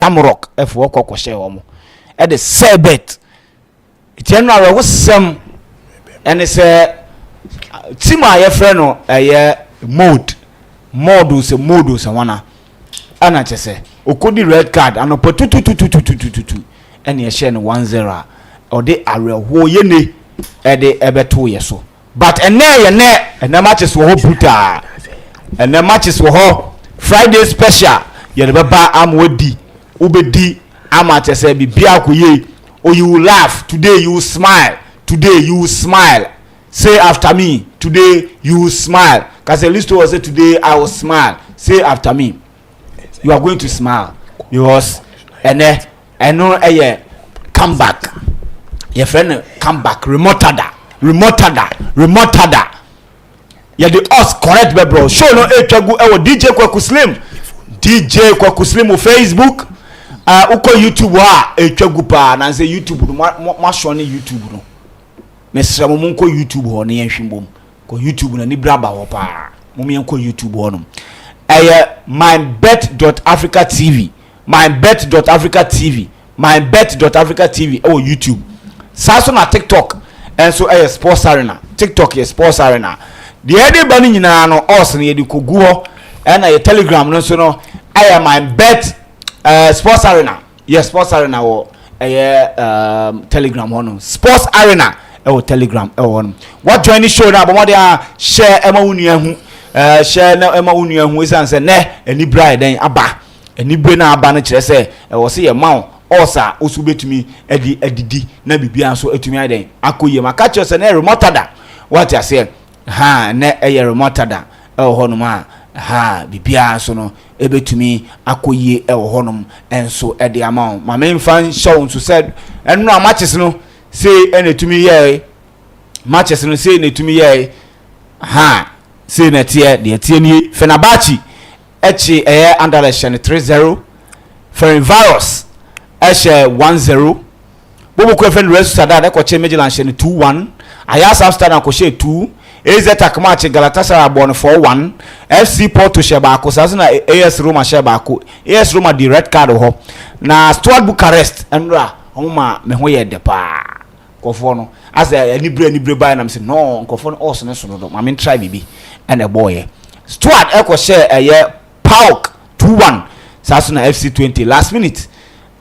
Tamrock efo kokko share omo e de sebet general we sem ene se team a ye frɛ no eye mode se wana ana chese okodi red card anopo tutututututututu ene ye share no 1-0 o de areho ye ne e de ebeto ye so but ene matches wo brutal ene matches wo Friday special ye de baba amwodi ubedi ama chese bibia koye or you will laugh today, you will smile today, you will smile. Say after me today, you will smile. Because the list was say today I will smile. Say after me, you are going to smile because I know a come back. Your friend come back. Remotada. Yeah, the us correct, bro. Show no DJ Kwaku Slim on Facebook. Uko YouTube wa etwagu pa na say YouTube ma show ne YouTube no mesra mo nko YouTube ho ne yenhwembom ko YouTube na ni braba ho pa mo nko YouTube ho no MYBET.AFRICA TV MYBET.AFRICA TV oh YouTube saso na TikTok enso Sports Arena TikTok ye Sports Arena the ede ba ni nyina no os na ye di kogu ho na ye Telegram no so no MYBET Sports Arena. Yes, Sports Arena or Telegram on Sports Arena or Telegram on. What join the show now? But what share Emma Union share now Emma Union who is answer ne any bride then aba any brena aba say I was see a mount osa osube to me edidi na bibia so etumi den akoye maka cho say na remotada what you say ha na remotada honoma ha bibia so no ebetumi akoye honum enso e de amount ma me fan show so said enu matches no say enetumi ye matches no say enetumi ye ha say na tie de tie ni Fenerbahce echi under 3-0 Ferencváros eche 1-0 bobo ko fen Real Sociedad e ko che Midtjylland 2-1 Ajax Amsterdam ko she 2 AZ Takmache Galatasaray born 4-1 FC Porto sheba ko saso na AS Roma sheba ko AS Roma di red card ho na Stuart Bucharest enra homa me ho ye de pa kofo no as any bre buy na me say no kofo no also ne so no ma me try bibi and a boy Stuart e ko share PAOK 2-1 saso na FC 20 last minute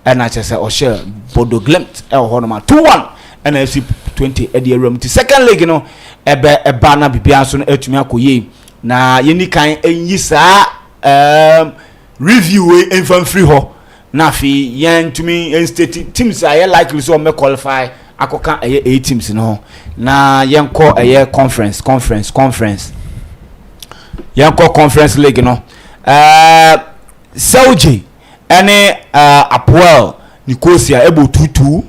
and I say o share Bodo Glimt e ho no ma 2-1 and FC 20 e de room to second leg no eba na bibia so no atumi akoye na yeni kan enyi saa review we enfam free ho na fi yen tumi state teams are likely so me qualify akoka 8 teams no na yen ko conference yen ko conference league no Saudi ene Apoel Nicosia ebo 2-2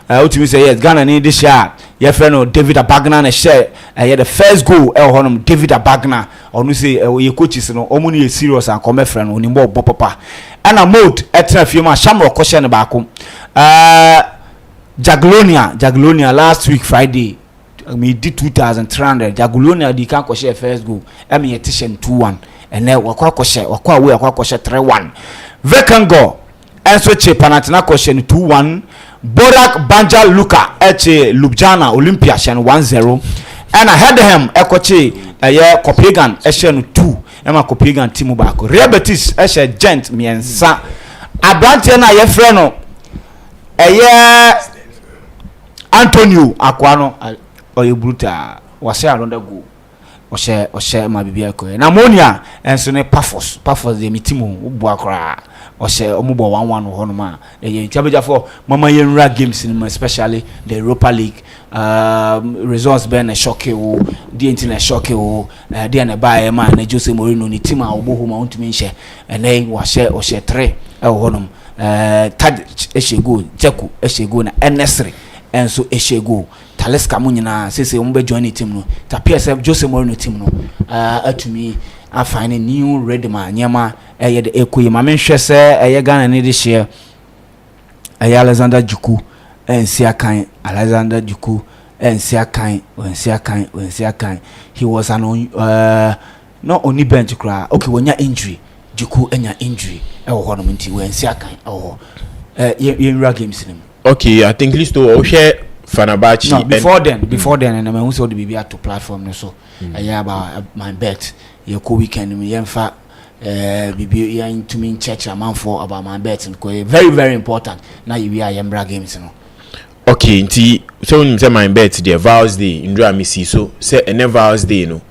ultimately say yes Ghana need this shot your friend David Abagna na share the first goal honum David Abagna onu say your coaches no omuni serious and come friend onimbo papa ana mode etra fiema Shamrock ko share ne ba ko Jaglonia last week Friday me did 2300 Jaglonia di kan ko share first goal me yetishen 2-1 and then wakwa share 3-1 Vekango enso che Panathinaikos share 2-1 Borak Banja Luka eche Ljubljana Olympia shen 1-0 and Hedeham ekoche Copenhagen eshen 2 ema Copenhagen timu ba ko Real Betis eshe Gent miensa Abrante na ye frɛ no Antonio Akwano oye bruta wase another goal oshe ma bibia ko na Monia enso ne Paphos de mitimu ubu akra oshe omubo 1-1 ho no ma chabeja for mama yenra games in especially the Europa League results been a shock o the internet shock o the na ba ma na Jose Mourinho ni team a obo ma untumi nhye ene wa oshe 3 ho no Tadic eshego Jeku eshego na Enesri enso eshego Talisca munyina sese umbe join team no ta PSF Jose Mourinho team no atumi a find a new red man nyama de ekoyi ma menhwe se Ghana ni this year Alexander Juku ensiakan Alexander Juku ensiakan he was an no only bench cry okay when your injury Juku enya injury ho no nti we nsi akan ho yenra games nim. Okay, I think listo o share Fenerbahce. No, before then and I who saw the baby to platform so about my bet your weekend me yemfa bibi yan to me church amount for about my bet and very very important now you are yembra games no. Okay, nti so when say my bet the vows day ndra me see so say ene vows day no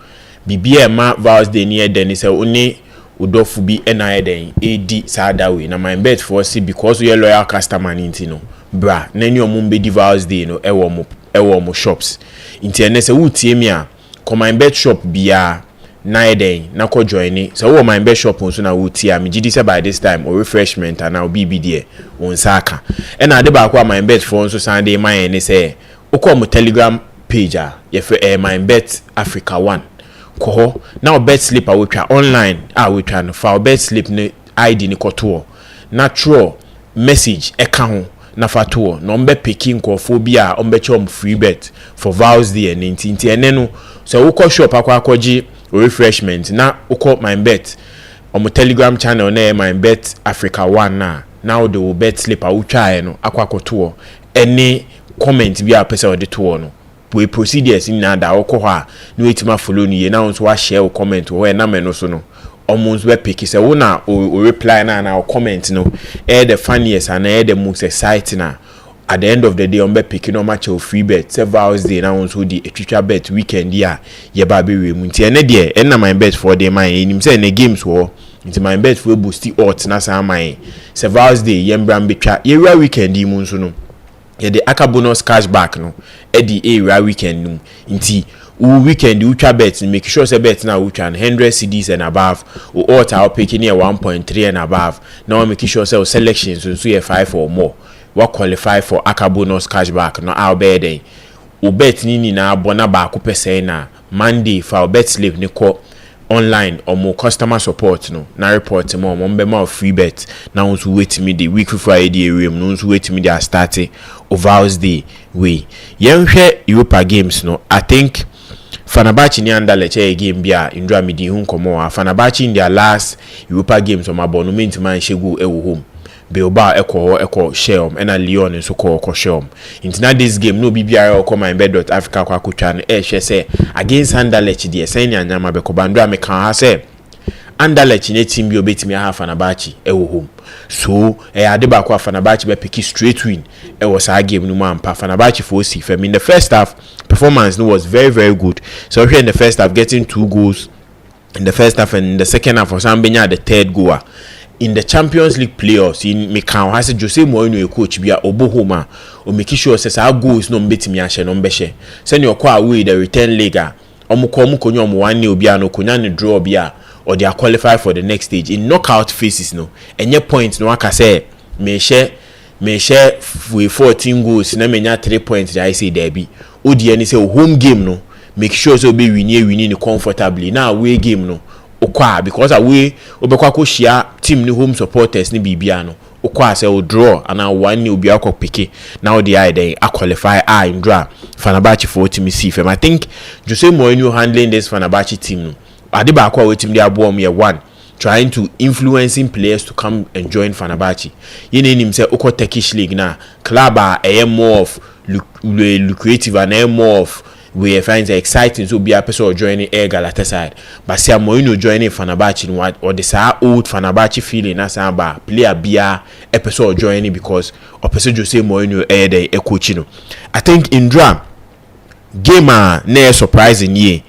bibi e ma vows day near den say oni udofu bi na eden edi sada way na my bet for see because you loyal customer nti no bra na ni omum be vows day no ewo mo shops nti ene say wutie me a come my bet shop bia na eden na ko join ni so wo my bet shop nso na wutie am gidi say by this time or refreshment and now be there on saka e na ade ba kwa my bet for nso Sunday my ni say uko Telegram page a ye MYBET.AFRICA 1 ko now bet slip a wetwa online a wetwa no fa bet slip ne ID ni koto natural message e ka ho na fatuo no mbe picking nkofo bi a ombe chom free bet for vows there nti ene no so uko shop akwakoji refreshment na uko MYBET on Telegram channel na MYBET.AFRICA 1 now they will bet slip a wetwa no akwakoto any comment bi a pesa ode to no we procedures in na da uko ha no wetima follow ni na nso wa share comment wo na me no so no almost we pick say wo na o reply na comment no the funniest and the most exciting na at the end of the day on be pick no match of free bet several day na nso di etwitwa bet weekend ya ye ba be we mu nti ene de na my bet for the man enim say na games wo nti my bet for boost odds na sa man several day ye mbram betwa ye weekend mu nso no ye the aka bonus cashback no edi area weekend no nti weekend you try bet make sure say bet now which 100 CDs and above or ought picking near 1.3 and above now make sure say selections so you 5 or more what qualify for aka bonus cashback no our bed o bet ni na bona ba ko pese na Monday for bet slip ni ko online or more customer support no na report mo be ma free bet now once wait me the week Friday room no once wait me they start overs day way yenhwe Europa games no I think Fenerbahce ni Anderlecht game bia indra midi hu nkomo a Fenerbahce in their last Europa games on abonnement man shegu ewo home Bilbao eko Shelm and Lyon nso ko Shelm intina this game no BBR or MYBET.AFRICA kwa kutwa no hwe say against Anderlecht dey say anyama be ko bandra me kan ha say Anderlecht ne team bi obetimi ha Fenerbahce ewo home so ade ba kwa Fenerbahce be pick straight win e was a game no man pa Fenerbahce for see fam in the first half performance no was very very good so here in the first half getting 2 goals in the first half and in the second half for Sambenya the third goal in the Champions League playoffs in Mikau has Jose Mourinho coach bia obohoma o make sure say our goals no mbetimi ahye no mbehye send your kwa away the return leg omukọ konyo om 1-0 obi no konya ne draw bia or they are qualified for the next stage in knockout phases no enye point no aka say me share we 14 goals na menya 3 points I say there be odi any say home game no make sure so be winning comfortably now away game no okwa because away obekwa ko shia team ni home supporters ni bibia no okwa say o draw and 1-0 obi akọ pick now the eye a qualify in draw Fenerbahce for team see fam I think Jose Mourinho handling this Fenerbahce team no ade ba akọ team dey aboom ye 1 trying to influencing players to come and join Fenerbahce yene nim say okọ Turkish league na club a more of lucrative and more of we find it exciting so be a person joining Galatasaray but see Mourinho joining Fenerbahce or the old Fenerbahce feeling as a player be a person joining because or person Jose Mourinho the coaching I think in drum game na surprising ye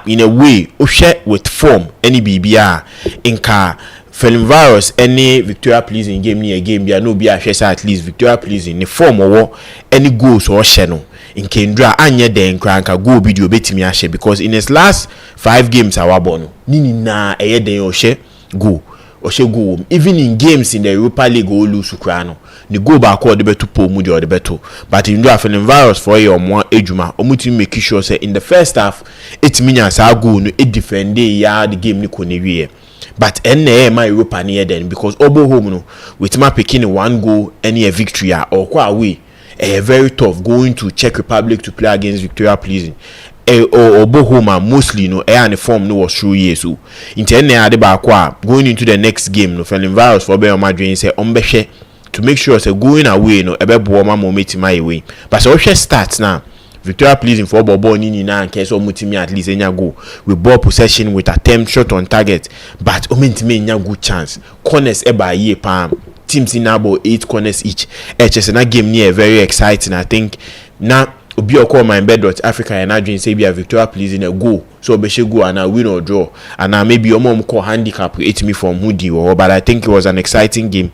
in a way o share with form any BBR inka Fenerbahce any Victoria pleasing game near game be no be a share at least Victoria pleasing the form or any goals or channel in Kendra anye den kranka go video betimi ahye because in his last 5 games awabono nini na eye den o hye go even in games in the Europa League o lose krano ni go back o de beto po mu de o de beto but in do Fenerbahce for your mo ejuma omuti make sure say in the first half it minya sa go no e defend ya the game ni ko ne wie but my Europa near then because obo home no with my picking 1 goal any a victory or kwa away very tough going to Czech Republic to play against Victoria pleasing obo home mostly no the form no was through years so into any ade ba kwa going into the next game no Felinvaros for be omadwen say ombehwe to make sure say going away no ebebo ma momenti my way but so we start now Victoria pleasing for bobo ni na nke so mutimi at least enya go with ball possession with attempt shot on target but omentimi enya good chance corners eba ye pam teams in about 8 corners each HS na game near very exciting I think na obi okọ MYBET.AFRICA and adwin say be a Victoria pleasing a goal so obeshe go and a win or draw and maybe omom call handicap it me from Hoodie but I think it was an exciting game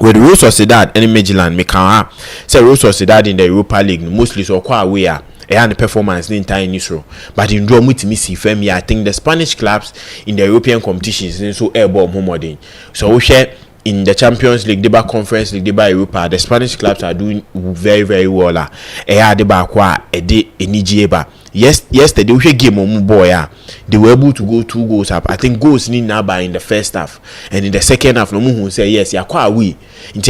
with Real Sociedad and Midland Mekana say Real Sociedad in the Europa League mostly so quite aware and the performance in time Nisro but in draw with me see femi I think the Spanish clubs in the European competitions so airball homodin so we share in the Champions League, the Conference League, the Europa, the Spanish clubs are doing very, very well. Yesterday we game on boy. They were able to go 2 goals up. I think goals need now by in the first half, and in the second half, no one say yes. You are quite away. In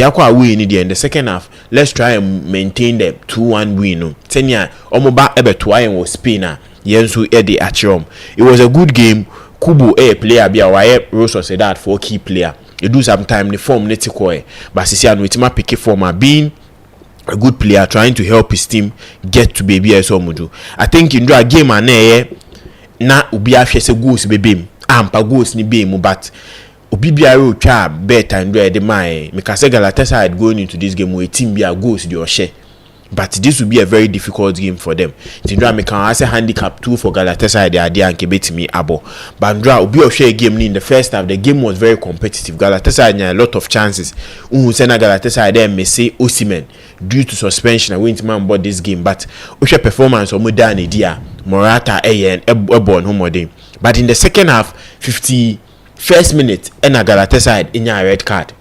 the second half, let's try and maintain the 2-1 win. 10 years, Omoba Ebetuayen was Spina. Yensu Eddie Achrom. It was a good game. Kubo player be a Real Sociedad for key player. You do sometime the form netikoe but sisi anu itima pick former being a good player trying to help his team get to baby as omudu. I think in a game na ubi afye se goals bebem ampa goals ni bemu but ubi biaro twa bet and do the mai because Galatasaray going into this game with team be a goals the share. But this will be a very difficult game for them. Tindra me can say handicap 2 for Galatasaray they are there and kebeti me abo. Bandra will be a share game in the first half. The game was very competitive. Galatasaray had a lot of chances. Sena Galatasaray there may say Osimhen due to suspension I went man about this game. But Osha performance or Modani dia Morata and Ebon homodin. But in the second half, 51st minute, Ena Galatasaray in a red card.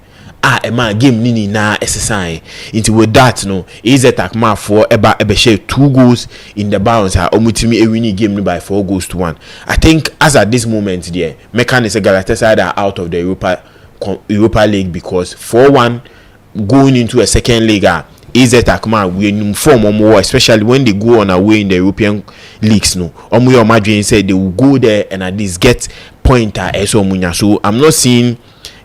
Game nini na SSI into with that no is attack ma for share 2 goals in the bounce omutimi a winning game by 4 goals to 1. I think as at this moment there mechanics Galatasaray are out of the Europa League because 4-1 going into a second leg is attack ma we form more especially when they go on away in the European leagues no omo imagine said they will go there and at least get pointer so I'm not seeing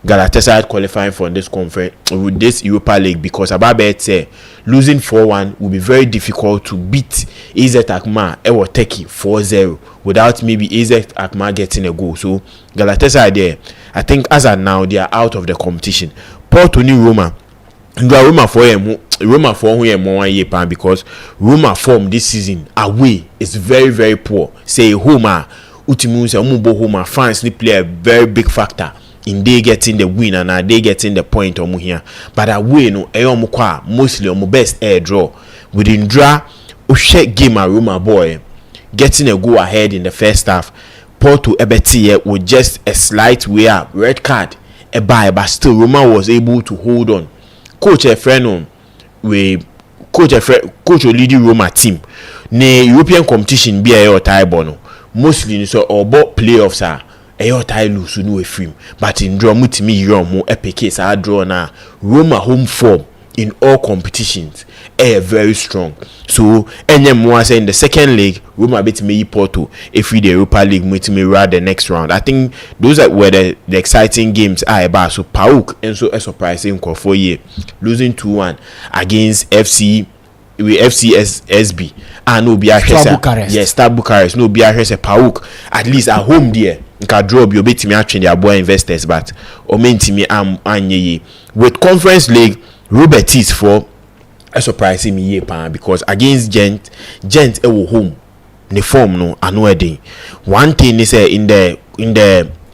Galatasaray qualifying for this conference with this Europa League because Ababet say losing 4-1 will be very difficult to beat AZ Alkmaar or Turkey 4-0 without maybe AZ Alkmaar getting a goal. So Galatasaray there, I think as of now they are out of the competition. Porto ni Roma. Roma for him more year pan because Roma form this season away is very very poor. Say Homa Utimu say Umubo Homa fans need play a very big factor in they getting the win and they getting the point omu here. But away no omu kwa mostly omu best air draw. Within draw Ushe game a Roma boy getting a go ahead in the first half. Porto Ebeti with just a slight way up red card but still Roma was able to hold on. Coach Efreno coach leading Roma team ne European competition be a tie bono mostly so obo playoffs are a tie lose no efrim but in draw mutimi yom mo epic is a draw na Roma home form in all competitions very strong. So any more say in the second leg Roma beat me Porto if we the Europa League meet me rather the next round. I think those were the exciting games about so Pauk and so a surprising for year losing 2-1 against FCSB and no be a Star Bucharest no be a Pauk at least at home there can draw you beat me actually their boy investors but or main me anye with Conference League Robert is for a surprising me because against Gent ewo home the form no another day. One thing is in the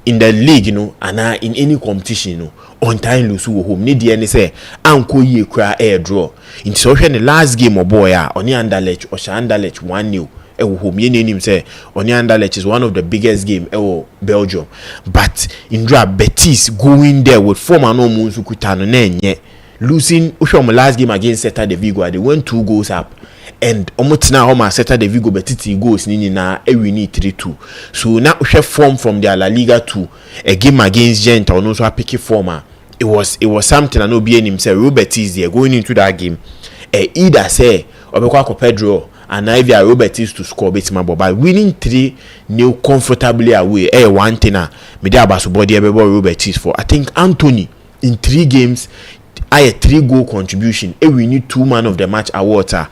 league you know and in any competition you know on time lose home need the say anko ye cry air draw in so the last game of boy oni Anderlecht or Anderlecht 1-0 ewo home ye name say oni Anderlecht is one of the biggest game ewo Belgium but in draw Betis going there with form and no munsu kutano nenye losing Ushom last game against Celta de Vigo they went 2 goals up and omotina home Celta de Vigo betiti goals nini na we need 3-2 so now Ushe form from their La Liga to a game against Gent or also a picky former it was something and no be himself Robert is there going into that game either say obekwa ko Pedro and if you are Robert is to score bit my but winning 3-0 comfortably away one thing me dey about body Robert is for. I think Anthony in 3 games a 3-goal contribution. We need 2 man of the match awards. I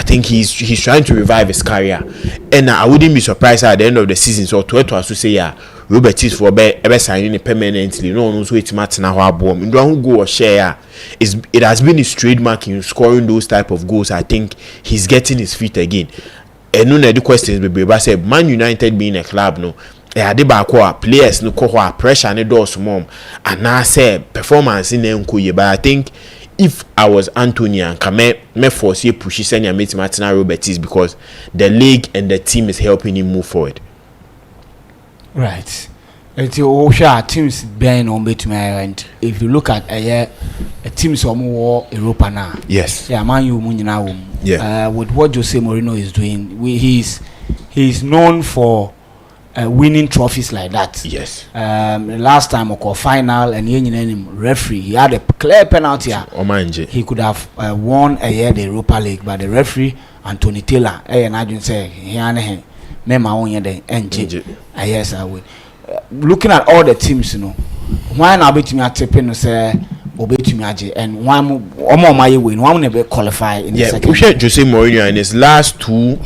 think he's trying to revive his career, and I wouldn't be surprised at the end of the season. So to say Robert is for be signing permanently. No one knows who it's match now. Who go or share it has been his trademark in scoring those type of goals. I think he's getting his feet again. And no the questions be say Man United being a club no. Ade baako players no ko pressure ne doors mom and I say performance in enkoye. But I think if I was Anthony and me force you push senior mate Martina Robert is because the league and the team is helping him move forward. Right. It's all teams being on between and if you look at a teams of more Europa now. Yes. Yeah, Man U now. Yeah. With what Jose Mourinho is doing, he's known for winning trophies like that. Yes. Last time we final and referee, he had a clear penalty. He could have won the Europa League, but the referee Anthony Taylor, and I just say he me my own the NG. Yes, I would. Looking at all the teams, why not bet me at tipping say obey me and one more my win, one never qualify in the second. We should Jose Mourinho in his last 2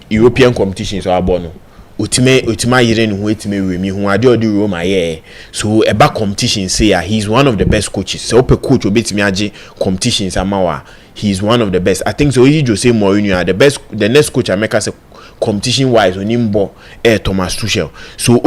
European competitions are born. Utima yire no etime wemi hu ade odi Roma ye so eba competition say he's one of the best coaches. So ope coach obetimi age competitions amawa, he's one of the best. I think so Jose Mourinho the best, the next coach America say competition wise onimbo Thomas Tuchel. So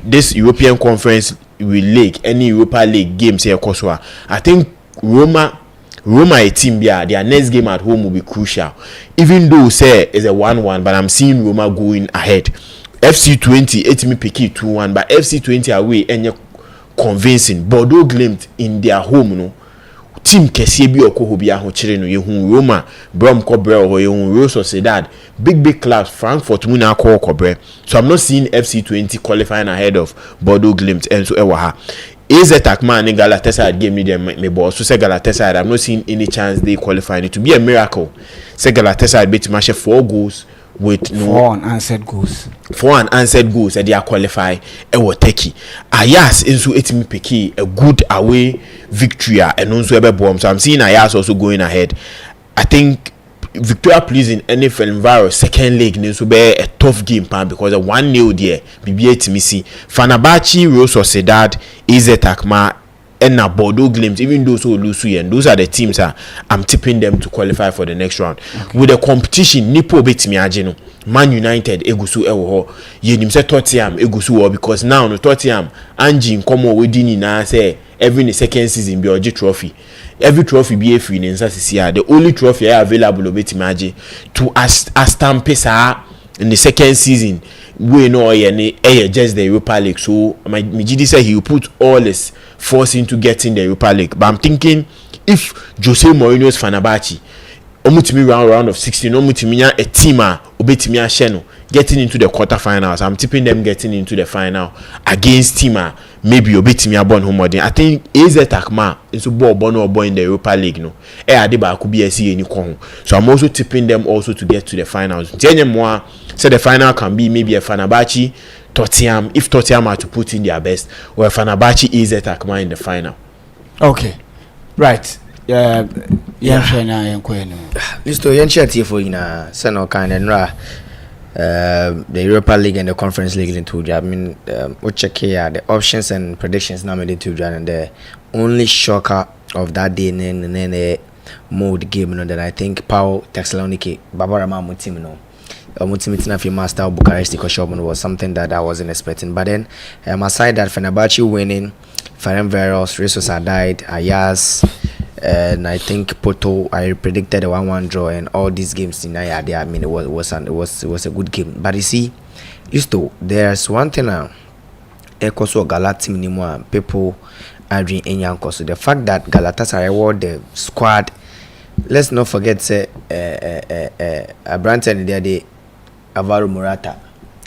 this European Conference league, any Europa League games here koswa, I think Roma a team their next game at home will be crucial. Even though say it's a 1-1, but I'm seeing Roma going ahead. FC20 etimi peki 2-1, but FC20 away any convincing. Bordeaux Glimt in their home no team kese bi okoho bia ho kire no yehun Roma Brom Cobre or yehun Real Sociedad big clubs Frankfurt muna call Cobre. So I'm not seeing FC20 qualifying ahead of Bordeaux Glimt and so ewa AZ Alkmaar and Galatasaray game need me boss. So say Galatasaray, I'm not seeing any chance they qualify. It to be a miracle. Say Galatasaray beat Mashe 4 goals with no 4 unanswered goals. 4 unanswered goals and they are qualify. Ewo Teki. Ayas into etimi peki a good away victory and also ebe bomb. So I'm seeing Ayas also going ahead. I think Victoria please in NFL virus second leg needs to be a tough game pan because a 1-0 there BBA Timisi Fenerbahce Real Sociedad AZ Alkmaar and na Bordeaux Glimt, even those who lose and those are the teams I'm tipping them to qualify for the next round. Okay. With the competition Nipo beat me ajeno Man United egusu ewo yenim se Tottenham egusu because now no Tottenham Angie nkomo wedini na say every second season be oji trophy. Every trophy be a free in Sassia. The only trophy available obetimaji to stamp in the second season. We know just the Europa League. So my GD said he will put all his force into getting the Europa League. But I'm thinking if Jose Mourinho's Fenerbahce omutimi round of 16, omutimi a team obetimi sheno getting into the quarterfinals. I'm tipping them getting into the final against Tima. Maybe obetimi abon home. I think AZ Alkmaar is a boy in the Europa League. No, Adeba could be a C any con. So I'm also tipping them also to get to the finals. Moi said the final can be maybe a Fenerbahce, Tottenham, if Tottenham are to put in their best, or a Fenerbahce AZ Alkmaar in the final. Okay, right. Listo yenchi atifo ina seno kind and the Europa League and the Conference League in two. I mean, we check here the options and predictions now made in two. And the only shocker of that day, then mode game, that I think Pau Thessaloniki, Babarama Mutimino, Mutimitina for Master Bucharest was something that I wasn't expecting. But then, aside that, Fenerbahce winning, Ferencváros, Real Sociedad, Ayas. And I think Porto, I predicted a 1-1 draw, and all these games in Ayade. I mean, it was a good game. But you see, there's one thing now. Ekoso Galati minimum people are doing in Yanko. So the fact that Galatasaray award the squad, let's not forget say Branton the other day, Alvaro Morata,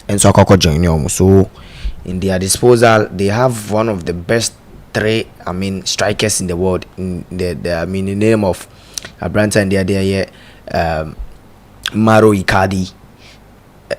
and so Akoko join. So in their disposal, they have one of the best 3 strikers in the world in the name of Branton the other year, Maro Icardi,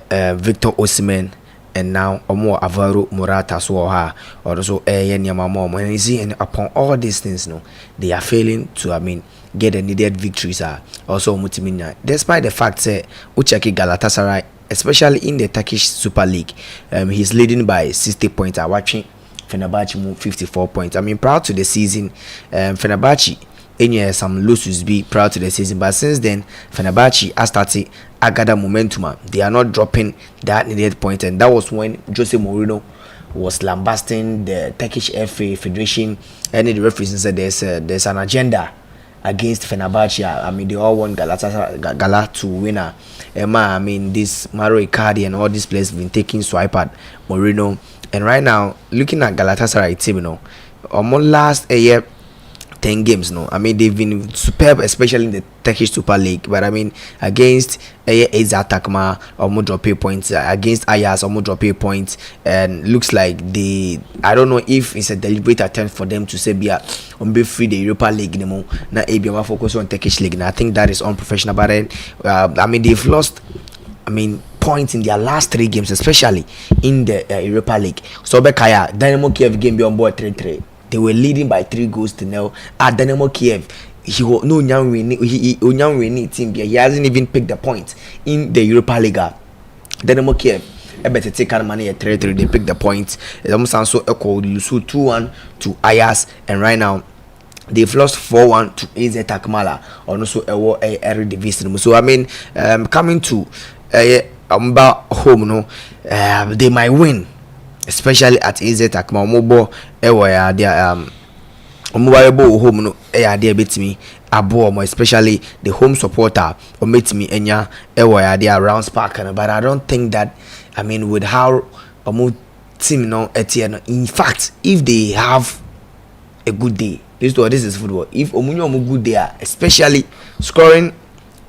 Victor Osimhen, and now Omo Alvaro Morata so ha or also Nyama. And you see, and upon all these things, no, they are failing to get the needed victories. Also Mutimina, despite the fact that Uchaki Galatasaray, especially in the Turkish Super League, he's leading by 60 points. Watching Fenerbahce move 54 points. Proud to the season, Fenerbahce. Some losses be proud to the season, but since then Fenerbahce has started a gather momentum. They are not dropping that needed point, and that was when Jose Mourinho was lambasting the Turkish FA Federation and the referees said there's an agenda against Fenerbahce. They all want Gala to winner. This Maro Icardi and all these players have been taking swipe at Mourinho, and right now looking at Galatasaray team, almost last a year 10 games, they've been superb, especially in the Turkish Super League. But against AZ Takma, almost drop a points. Against Ayas, almost drop a points. And looks like I don't know if it's a deliberate attempt for them to say, be free the Europa League anymore. Now, ABM focus on Turkish League. And I think that is unprofessional. But they've lost. Points in their last 3 games, especially in the Europa League. So Bekaya, Dynamo Kiev game be on board 3-3. They were leading by 3 goals to nil at Dynamo Kiev. He team. He hasn't even picked the point in the Europa League. Dynamo Kiev, I better take out money at 3-3. They picked the points. It almost sounds so equal. You saw 2-1 to Ayas, and right now they've lost 4-1 to AZ Takmala, or also a division. So coming to home, they might win. Especially at AZ Takma Mobo Ewa their home no there beat me abo, especially the home supporter or meet me enya Ewa there around Spark, but I don't think that with how team in fact if they have a good day, this is football. If Omunyo good day, especially scoring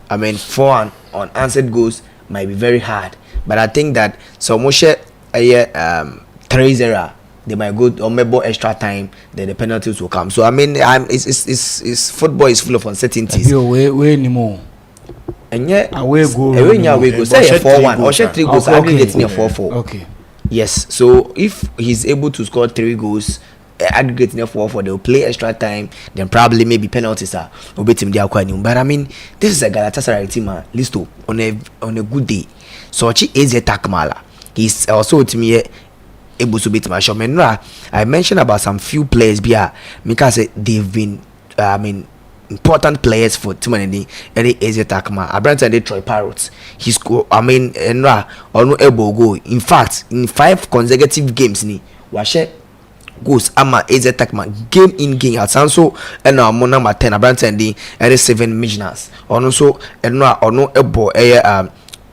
4 unanswered goals might be very hard, but I think that Moshe 3-0, they might go or maybe extra time, then the penalties will come. So it's football is full of uncertainties. Way anymore. And yet away go. Away go. Say 4-1 or share 3 goals. Aggregate near 4-4. Okay. Yes. So if he's able to score 3 goals, aggregate near 4-4, they'll play extra time. Then probably maybe penalties are obey team they are quite new. But this is a Galatasaray team. Listo on a good day. So AZ Takmala. He's also to me able to beat my shot. I mentioned about some few players because they've been important players for Timani and AZ Takma. I brand said Troy Parrots. He scored Enra or no elbow goal. In fact, in 5 consecutive games washe goals AZ Takma game in game at Sanso and now number 10 I brand said the 7 Mijnas. Also Enra or no elbow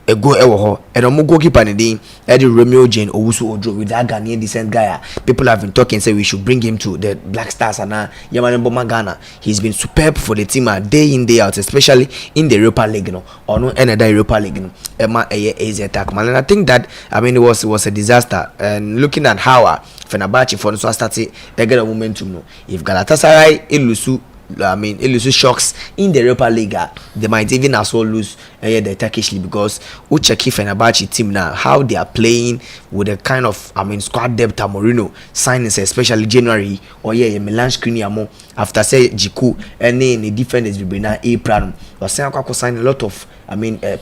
a go ewo and omo goalkeeper ni Eddie Romeo Jane Owusu Ojo with that Ghanaian decent guy. People have been talking, say we should bring him to the Black Stars and Yamane Boma Ghana. He's been superb for the team day in day out, especially in the Europa League or no another Europa League Emma AZ Takman. And I think that it was a disaster. And looking at how Fenerbahce for so started a get a momentum if Galatasaray it loses shocks in the Europa League. They might even as well lose the Turkish League because Uchaki Fenerbahce team now how they are playing with a kind of squad depth. Mourinho signings especially January or Milan screen after say Jiku and the defenders will be now April or sign a lot of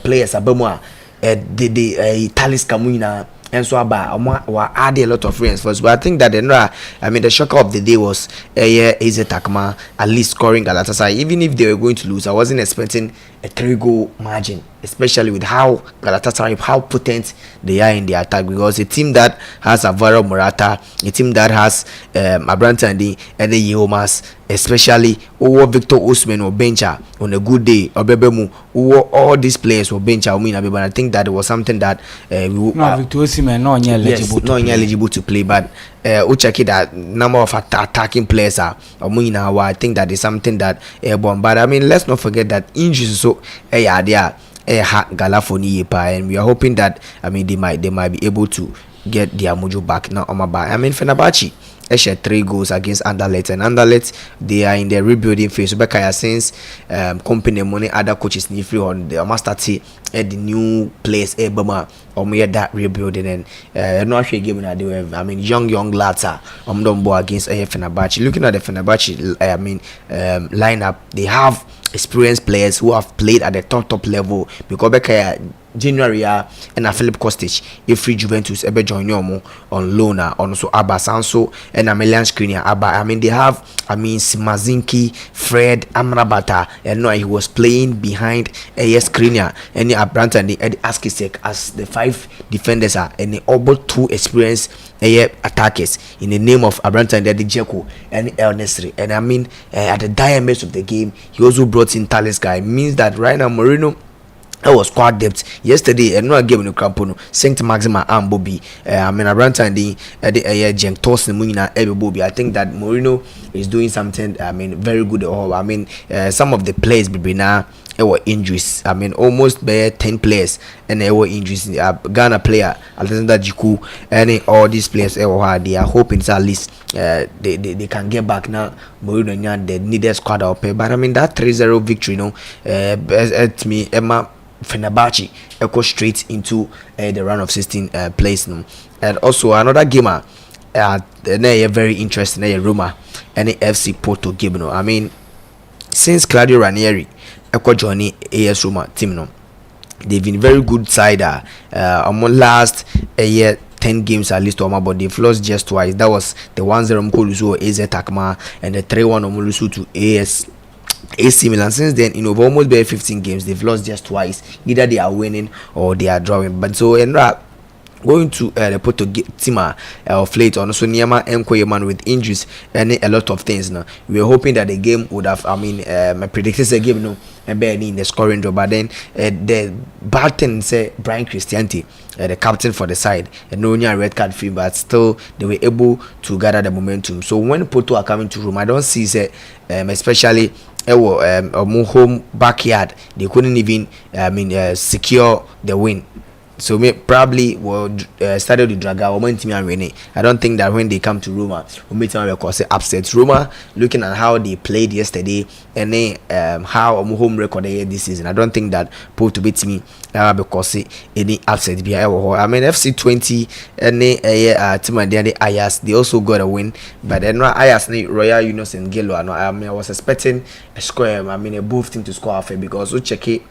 players abemo the Italis Camuina. And so add a lot of friends first. But I think that the shocker of the day was AZ Takma at least scoring Galatasaray. Even if they were going to lose, I wasn't expecting a 3-goal margin, especially with how Galatasaray, how potent they are in the attack. Because a team that has Alvaro Morata, a team that has Abrantandi and the Yeomas, especially Victor Osimhen or Bencha on a good day, or Bebemu, all these players were Bencha. But I think that it was something that Victor Osimhen not eligible to play, but Uchaki that number of attacking players are I think that is something that airborne. But let's not forget that injuries so there Galafoni and we are hoping that they might be able to get their mojo back now on my back. Fenerbahce share 3 goals against Anderlecht, and Anderlecht they are in the rebuilding phase. So Bekaya since company money other coaches need free on the master team at the new place Bama that rebuilding, and no actually game that they have. I mean young lads are against Fenerbahce. Looking at the Fenerbahce lineup, they have experienced players who have played at the top level, because Bekaya January and Philip Kostic if free Juventus ebe join yomo on loan on so Abba Sanso and Amelian Skriniar Abba. I mean they have Simazinki, Fred Amrabata, and no he was playing behind Skriniar and Abranta and Eddie Askisek as the 5 defenders are, and they all 2 experienced attackers in the name of Abranta and Eddie Dzeko and El Nesri. And I mean at the diamonds of the game he also brought in Talisca. It means that right now Mourinho was squad depth yesterday, and no game in the Crampono, Saint Maxima and Bobby. I mean, Abranta and the Jen Tosin Munina, Ebby Bobby. I think that Mourinho is doing something, I mean, very good at all. I mean, some of the players, be now, were injuries. I mean, almost 10 players, and there were injuries. Ghana player, Alexander Jiku, and all these players, they are hoping at least they can get back now. Mourinho, they needed squad up, but I mean, that 3-0 victory, at me, Emma. Fenerbahce go straight into the round of 16 place no. And also another gamer very interesting Roma and the FC Porto game no. I mean since Claudio Ranieri joining AS Roma team no, they've been very good side among last year 10 games at least, but they've lost just twice. That was the 1-0 Mkolusu AZ Takma and the 3-1 Omolusu to AC Milan. Since then, almost 15 games, they've lost just twice. Either they are winning or they are drawing. But so, going to the Porto team of late on also Niama Nkoyeman with injuries and a lot of things now. We were hoping that the game would have, my predicted the game in the scoring draw, but then the bad thing say Brian Cristianti, the captain for the side, and no red card free, but still they were able to gather the momentum. So when Porto are coming to Rome, I don't see especially home backyard, they couldn't even secure the win. So probably started to drag out I don't think that when they come to Roma, upset Roma, looking at how they played yesterday and then how home record this season. I don't think that Porto beat me because any upset be. I mean FC 20 and team and the Ayas, they also got a win, but then Ayas Royal Union and Gelo. I was expecting a score. Both team to score after, because we check it.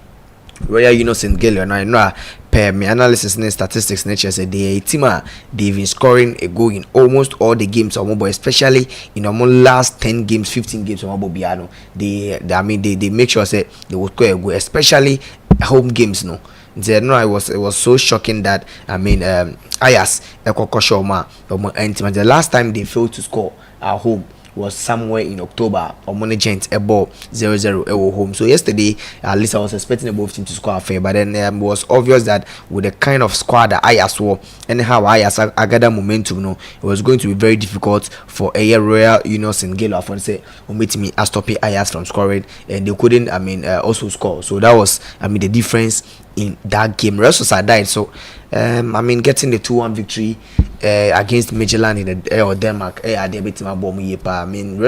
Royal Union and Gelo, and I know per my analysis and statistics nature said the team they've been scoring a goal in almost all the games on mobile, especially in almost last 10 games, 15 games on mobile Biano. They make sure say they will score a goal, especially home games no. It was so shocking that Ayas the last time they failed to score at home was somewhere in October or Monagent about 0-0 home. So yesterday at least I was expecting both teams to score a fair, but then it was obvious that with the kind of squad that Ayas were and how Ayas gather momentum, it was going to be very difficult for a Royal Union and Gelo Afon say me stopping Ayas from scoring, and they couldn't also score. So that was the difference in that game. Real Sociedad, so getting the 2-1 victory against Midtjylland in the Denmark. Real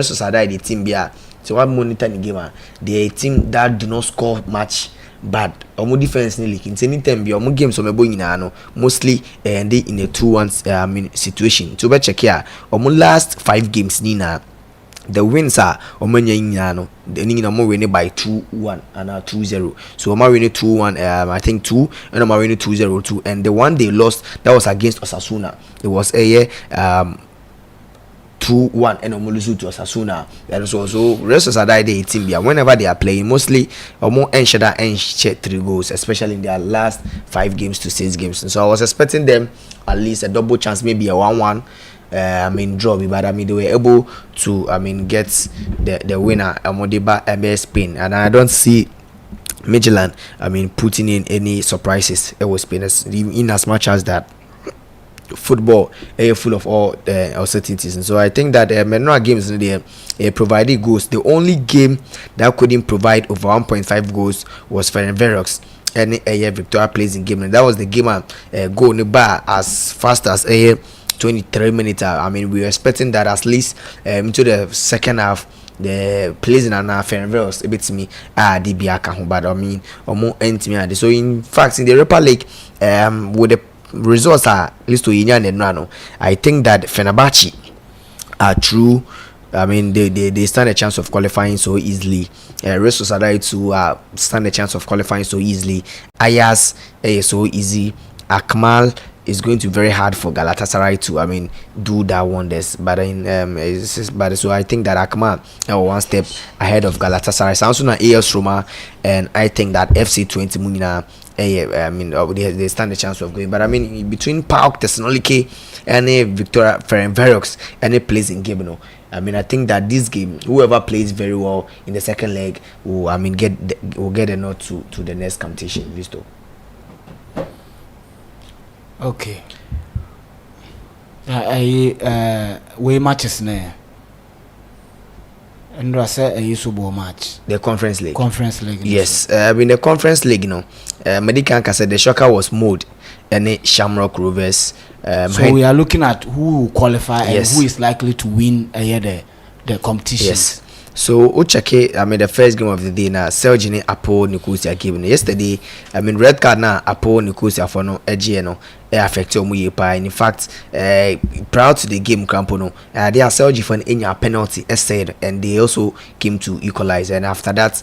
Sociedad the team so one monitor the game. They a team that do not score much, but defense in anytime be games mostly and in a 2-1 situation. So check here last 5 games nina. The wins are Omanya the winning by 2-1 and 2-0. So Omar winning 2-1, I think 2, and Omar winning 2-0-2. And the one they lost, that was against Osasuna. It was a 2-1 and Omolusu to Osasuna. And so rest of the team whenever they are playing, mostly more Enshada and 3 goals, especially in their last 5 games to 6 games. And so I was expecting them at least a double chance, maybe a 1-1. Draw, but they were able to get the winner Modiba Spain, and I don't see Midtjylland putting in any surprises. It was Spain in as much as that football full of all uncertainties, and so I think that many games they provided goals. The only game that couldn't provide over 1.5 goals was Ferencváros and Victoria plays in game, and that was the game goal in the bar as fast as 23 minutes. I mean, we were expecting that at least into the second half. The plays in an Fenerbahce a bit to me DBA but I mean or more intimate. So in fact in the Europa League with the results are at least to Indian and Rano, I think that Fenerbahce are true. I mean they stand a chance of qualifying so easily. Real Sociedad to stand a chance of qualifying so easily. Ajax so easy. Akmal is going to be very hard for Galatasaray to, I mean, do that wonders. But so I think that Akmal one step ahead of Galatasaray. Samsung and AS Roma, and I think that FC20 Munina, I mean, they stand a chance of going. But I mean, between PAOK Thessaloniki and Victoria Ferencváros, any place in game, you know, I mean, I think that this game, whoever plays very well in the second leg will, I mean, will get a nod to the next competition. Visto. Okay. We matches now. And I say a usable match. The Conference League. Conference League. Yes. In the Conference League, you know, Medicanca said the shocker was Mode and Shamrock Rovers. So we are looking at who will qualify and who is likely to win the competition. Yes. So Uchake, I mean the first game of the day now, Seljini Apo Nicosia game. Yesterday, I mean red card now Apo Nicosia for no EGNO affect Omuyepa. In fact, prior to the game Crampono, they are Selji for any penalty essayed and they also came to equalize, and after that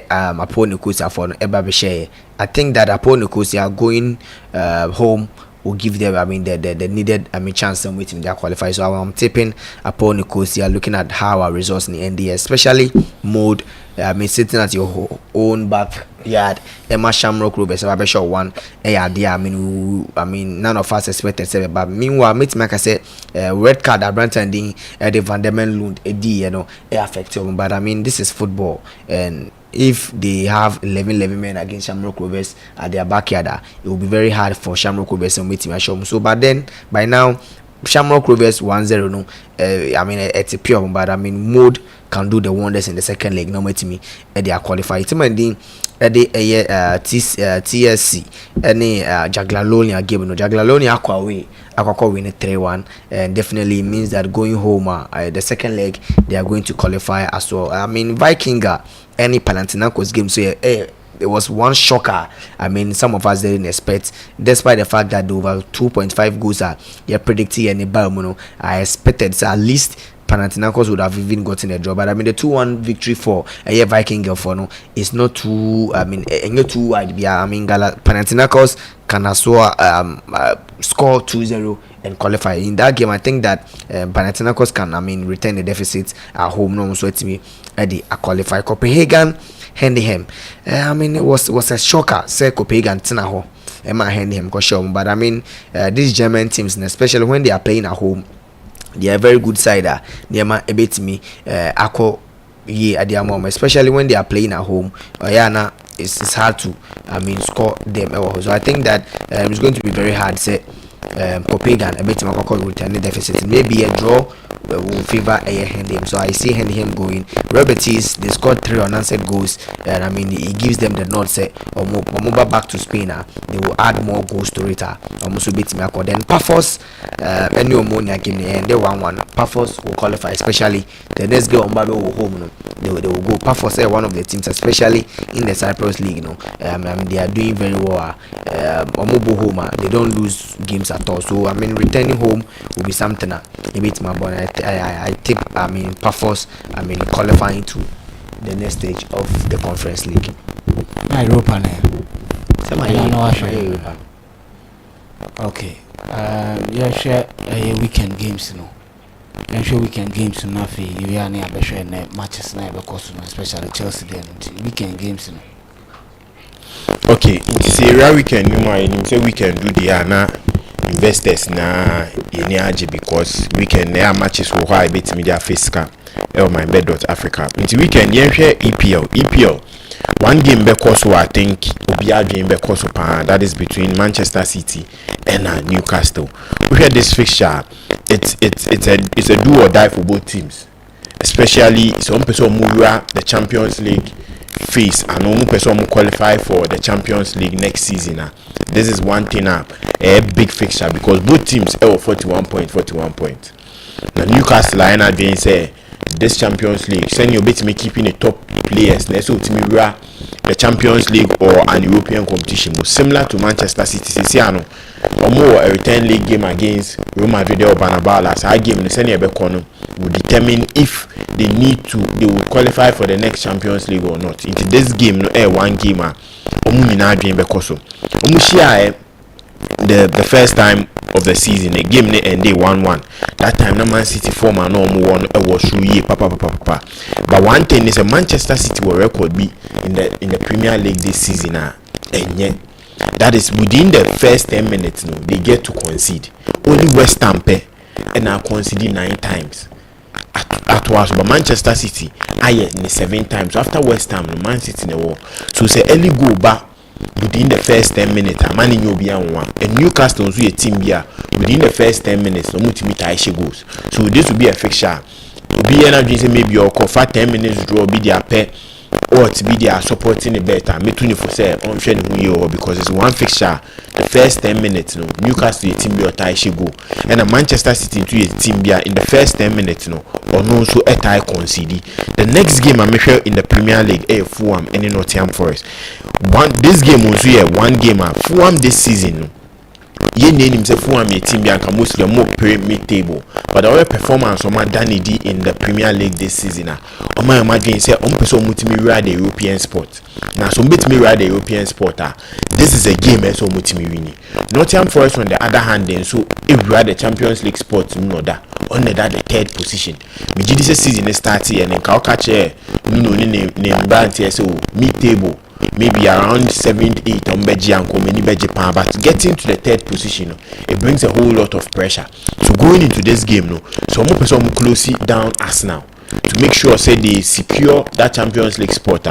Apo Nicosia for no Ebabeshe. I think that Apo Nicosia going home will give them, I mean, the needed, I mean, chance and waiting their qualify. So I'm tipping upon Nicosia, looking at how our results in the NDS, especially Mode. I mean, sitting at your own backyard, Emma Shamrock Rovers, I bet one. I mean, none of us expected seven. But meanwhile, like I said, red card at Branton, the Van der Men Lund, you know, affected. But I mean, this is football, and if they have 11 men against Shamrock Rovers at their backyard, it will be very hard for Shamrock Rovers to meet him. So, but then by now, Shamrock Rovers 1-0. No, I mean it's a pure, but I mean Mode can do the wonders in the second leg. No, to me, they are qualified. It's my thing. TSC any Jagiellonian game. No, Jagiellonian Aqua win 3-1, and definitely means that going home, the second leg they are going to qualify as well. I mean Vikinga any Panathinaikos game, so there was one shocker. I mean, some of us didn't expect, despite the fact that over 2.5 goals are they're predicting any Balmono. I expected so at least Panathinaikos would have even gotten a draw, but I mean the 2-1 victory for a Viking girl for no is not too. I mean, not too wide. I mean, Panathinaikos can also score 2-0 and qualify in that game. I think that Panathinaikos can, I mean, retain the deficit at home. No, so it's me Eddie qualify. Copenhagen, Hendenham. I mean, it was a shocker. Say Copenhagen Tinaho, Emma Hendenham, but I mean, these German teams, and especially when they are playing at home, they are a very good side. They are a bit me ako ye at their moment, especially when they are playing at home. It's hard to, I mean, score them. So I think that it's going to be very hard. Say Copenhagen a bit more returning deficit. Maybe a draw will favor a Hendenham. So I see Hendenham going. Robertis, they scored 3 unanswered goals, and I mean it gives them the nod. Say or move back to Spain. They will add more goals to it. Almost beat me. Then Paphos, any ammonia game, and they 1-1. Paphos will qualify, especially the next game on Babel will home. No, they will go. Paphos is one of the teams, especially in the Cyprus League. No, they are doing very well. Omobo home, they don't lose games at all. So I mean, returning home will be something. A bit my boy. I think I mean Paphos, I mean qualifying to the next stage of the Conference League. Europa. Okay. Yeah, share weekend games, you know. Yeah, share weekend games, you know. You are near matches now because especially Chelsea then weekend games, you know. Okay, it's a weekend. You say weekend do the na investors na any because weekend there matches will high bit media fiscal MYBET.AFRICA. Into weekend you share EPL. One game because I think Obia game because that is between Manchester City and Newcastle. We hear this fixture. It's a do or die for both teams. Especially some person move the Champions League face and omu person qualify for the Champions League next season. This is one thing a big fixture because both teams have 41 points. Now Newcastle are not being say this Champions League send your bit me keeping the top players next to me the Champions League or an European competition similar to Manchester City Siano or more a return league game against Real Madrid or Banabala. So I game the senior Becono will determine if they will qualify for the next Champions League or not. Into this game no one game Omuna dream Becoso Omushia the first time of the season a game ended 1-1. That time no Man City former no one was through papa. But one thing is a Manchester City will record be in the Premier League this season and yet that is within the first 10 minutes no they get to concede. Only West Ham and are conceding 9 times at once, but Manchester City aye 7 times. So after West Ham no Man City in the war. So say early go back within the first 10 minutes, a man in one. And Newcastle also a team here within the first 10 minutes, no multi goals. So this will be a fixture. Be energy maybe or for 10 minutes draw be their pair or to be their supporting the better. Me too for say on training who you because it's one fixture. The first 10 minutes, no Newcastle a team be or tie go, and a Manchester City to a team be in the first 10 minutes, no or no so a tie concede. The next game I'm sure in the Premier League, Fulham and in Nottingham Forest. This game was here one game Fulham this season. No. Ye name himself Fulham a team be and mostly more mid table, but our performance on Danny D in the Premier League this season. On my imagine say person mutimi ride the European sport. Now some bit me ride the European sport. This is a game so mutimi winning. Nottingham Forest on the other hand then so if we ride the Champions League sport no that on the 3rd position. Me this season starting and then catch name brand so mid table. Maybe around 7th, 8th on Beji and Komeni Beji, but getting to the 3rd position, it brings a whole lot of pressure. So going into this game, no, so more person close it down Arsenal to make sure say they secure that Champions League spot.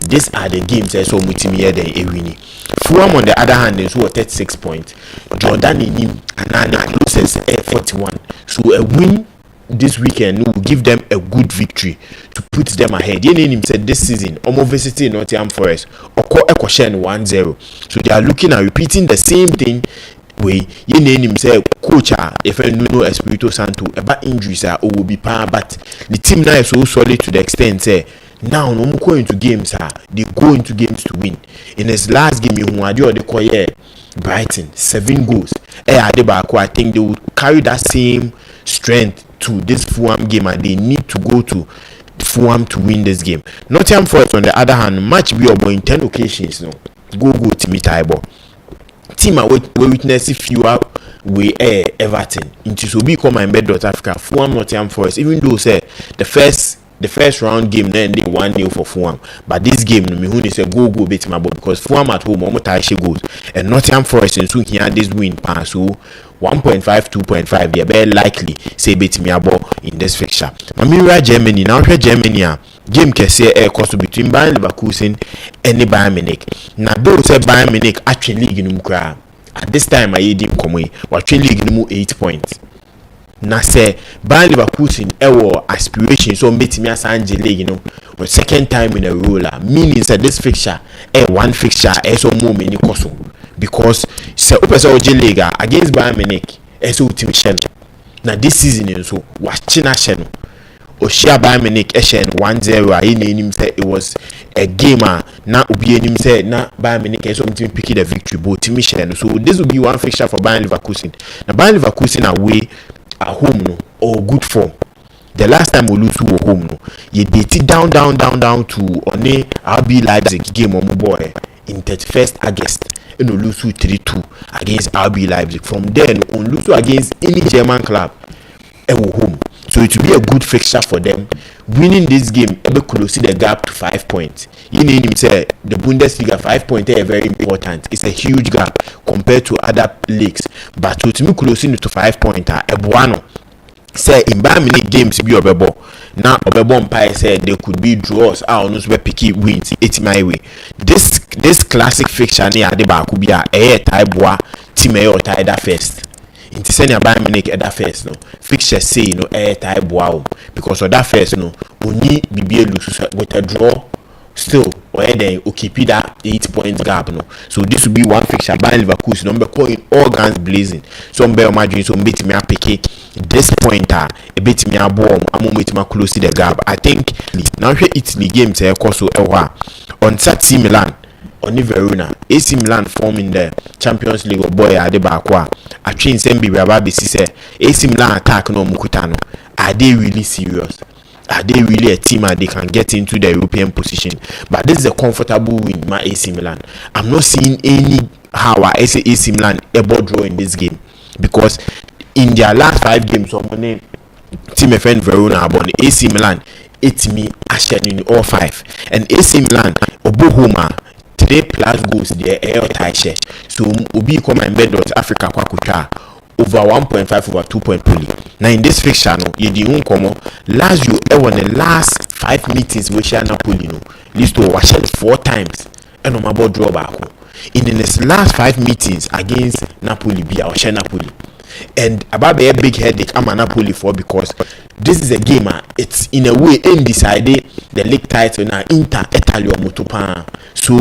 These are the games that so multi-media than a winning. Fulham on the other hand is 36 points. Jordan in him and loses 41. So a win this weekend will give them a good victory to put them ahead. Yenin said this season, almost visiting Nottingham Forest or Ekoshen 1-0. So they are looking at repeating the same thing. Way Yenin said, Coach, if I know Espirito Santo about injuries will be power, but the team now is so solid to the extent say now no more going into games they go into games to win. In his last game, you had the Koye Brighton 7 goals. I think they will carry that same strength to this Fulham game and they need to go to Fulham to win this game. Nottingham Forest on the other hand match be about in 10 occasions no go to meet Ibo team we witness fewer we Everton into so become MYBET.AFRICA Fulham Nottingham Forest even though say the first round game then they 1-0 for Fulham, but this game no me who they say go beat my boy because Fulham at home almost tie goals and Nottingham Forest and soon here this win pass so 1.5 2.5 they are very likely say beat me about in this fixture. Mamira Germany now here Germany game can say cost between Bayern Leverkusen and Bayern Munich. Now those say Bayern Munich actually league in at this time I didn't come away but actually league 8 points. Na say Bayern Leverkusen aspiration so meet me as Angela for second time in a row meaning that this fixture one fixture so more many cost because say opesa Liga against Bayern Munich so team shen na this season so watching a shen Oshia Bayern Munich 1-0 I say it was a game na obi enim say na Bayern Munich so team pick the victory but team shen so this will be one fixture for Bayern Leverkusen. Na Bayern Leverkusen away at home no or good form. The last time we lose to home no you did down to only RB Leipzig game on boy in 31st August and we lose 3-2 against RB Leipzig. From then on lose against any German club home. So it will be a good fixture for them. Winning this game will close the gap to 5 points. You need to say the Bundesliga 5 points are very important. It's a huge gap compared to other leagues. But to me closing to 5 points, Ebuano say in Bayern Munich games be obebo. Now obebo umpire said there could be draws. I don't know picky wins. It's my way. This classic fixture near the Bakubia type team or tie that first. Inti senya Bayern Munich at that first no fixture say no type wow because of that first no only BBA lose with a draw still or then keep that 8 points gap no. So this will be one fixture by Leverkusen number in all guns blazing. So Mbe imagine so beat me up pick this pointer a bit me a bomb a moment to close the gap. I think now here Italy game say so on Saturday Milan on Verona AC Milan forming the Champions League or boy Adebakwa a train sembi Rababi say AC Milan attack no Mukutano. Are they really serious? Are they really a team that they can get into the European position? But this is a comfortable win, my AC Milan. I'm not seeing any how I say AC Milan ever draw in this game, because in their last 5 games, someone team FN Verona about AC Milan 8 me Ashen in all 5, and AC Milan Obohoma 3 plus goals there air tie. So Obi come and MYBET.AFRICA Kwakucha over 1.5 over 2.3. Now in this fixture no ye di unkomo Lazio won the last 5 meetings with Napoli no list to wash 4 times and no mabo draw back in his last 5 meetings against Napoli be our Napoli, and about a big headache I'm a Napoli for, because this is a game it's in a way undecided the league title now Inter Italy or Motopan. So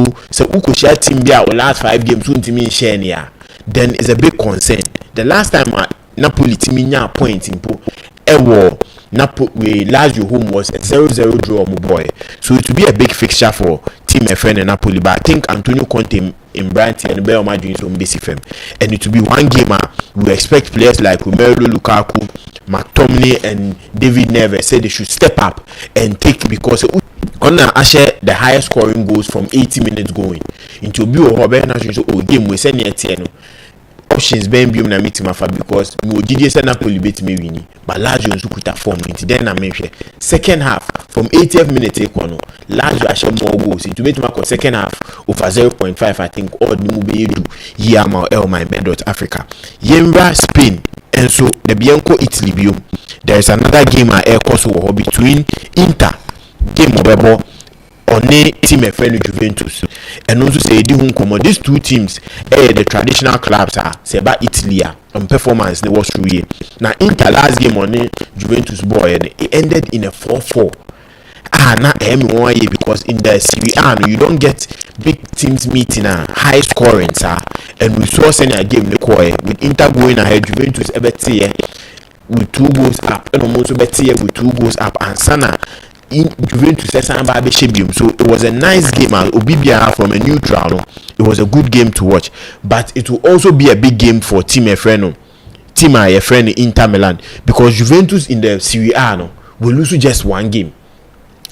uko share team be our last 5 games won't mean share near, then it's a big concern. The last time Napoli team nya point in po ewo Napoli Lazio home was a 0-0 draw boy. So it will be a big fixture for team FN and Napoli, but I think Antonio Conte in Brighton and Bell Madrid on basic firm, and it will be one game we expect players like Romelu Lukaku, McTominay and David Neves say they should step up and take, because on Ashe the highest scoring goals from 80 minutes going into be a game we send here options ben biom na meet mafa, because we did say Napoli beat me winning, but Lazio nso kuta form into then na menhwe second half from 80th minute ekono Lazio ashe more goals into beat my second half over 0.5 I think odd ni mu be do here ma MYBET.AFRICA Yemra Spain, and so the Bianco Italy biom. There is another game air course between Inter game obebo on team FN Juventus, and also say these 2 teams the traditional clubs are say about Italy on performance they was through here. Now Inter last game on Juventus boy and it ended in a 4-4. Not because in the Serie A you don't get big teams meeting high scoring and we saw senior game with Inter going ahead, Juventus with 2 goals up and almost with 2 goals up, and Sana in Juventus so it was a nice game Obibia from a neutral. It was a good game to watch, but it will also be a big game for team Efreno team Efreno Inter Milan, because Juventus in the Serie A will lose just 1 game,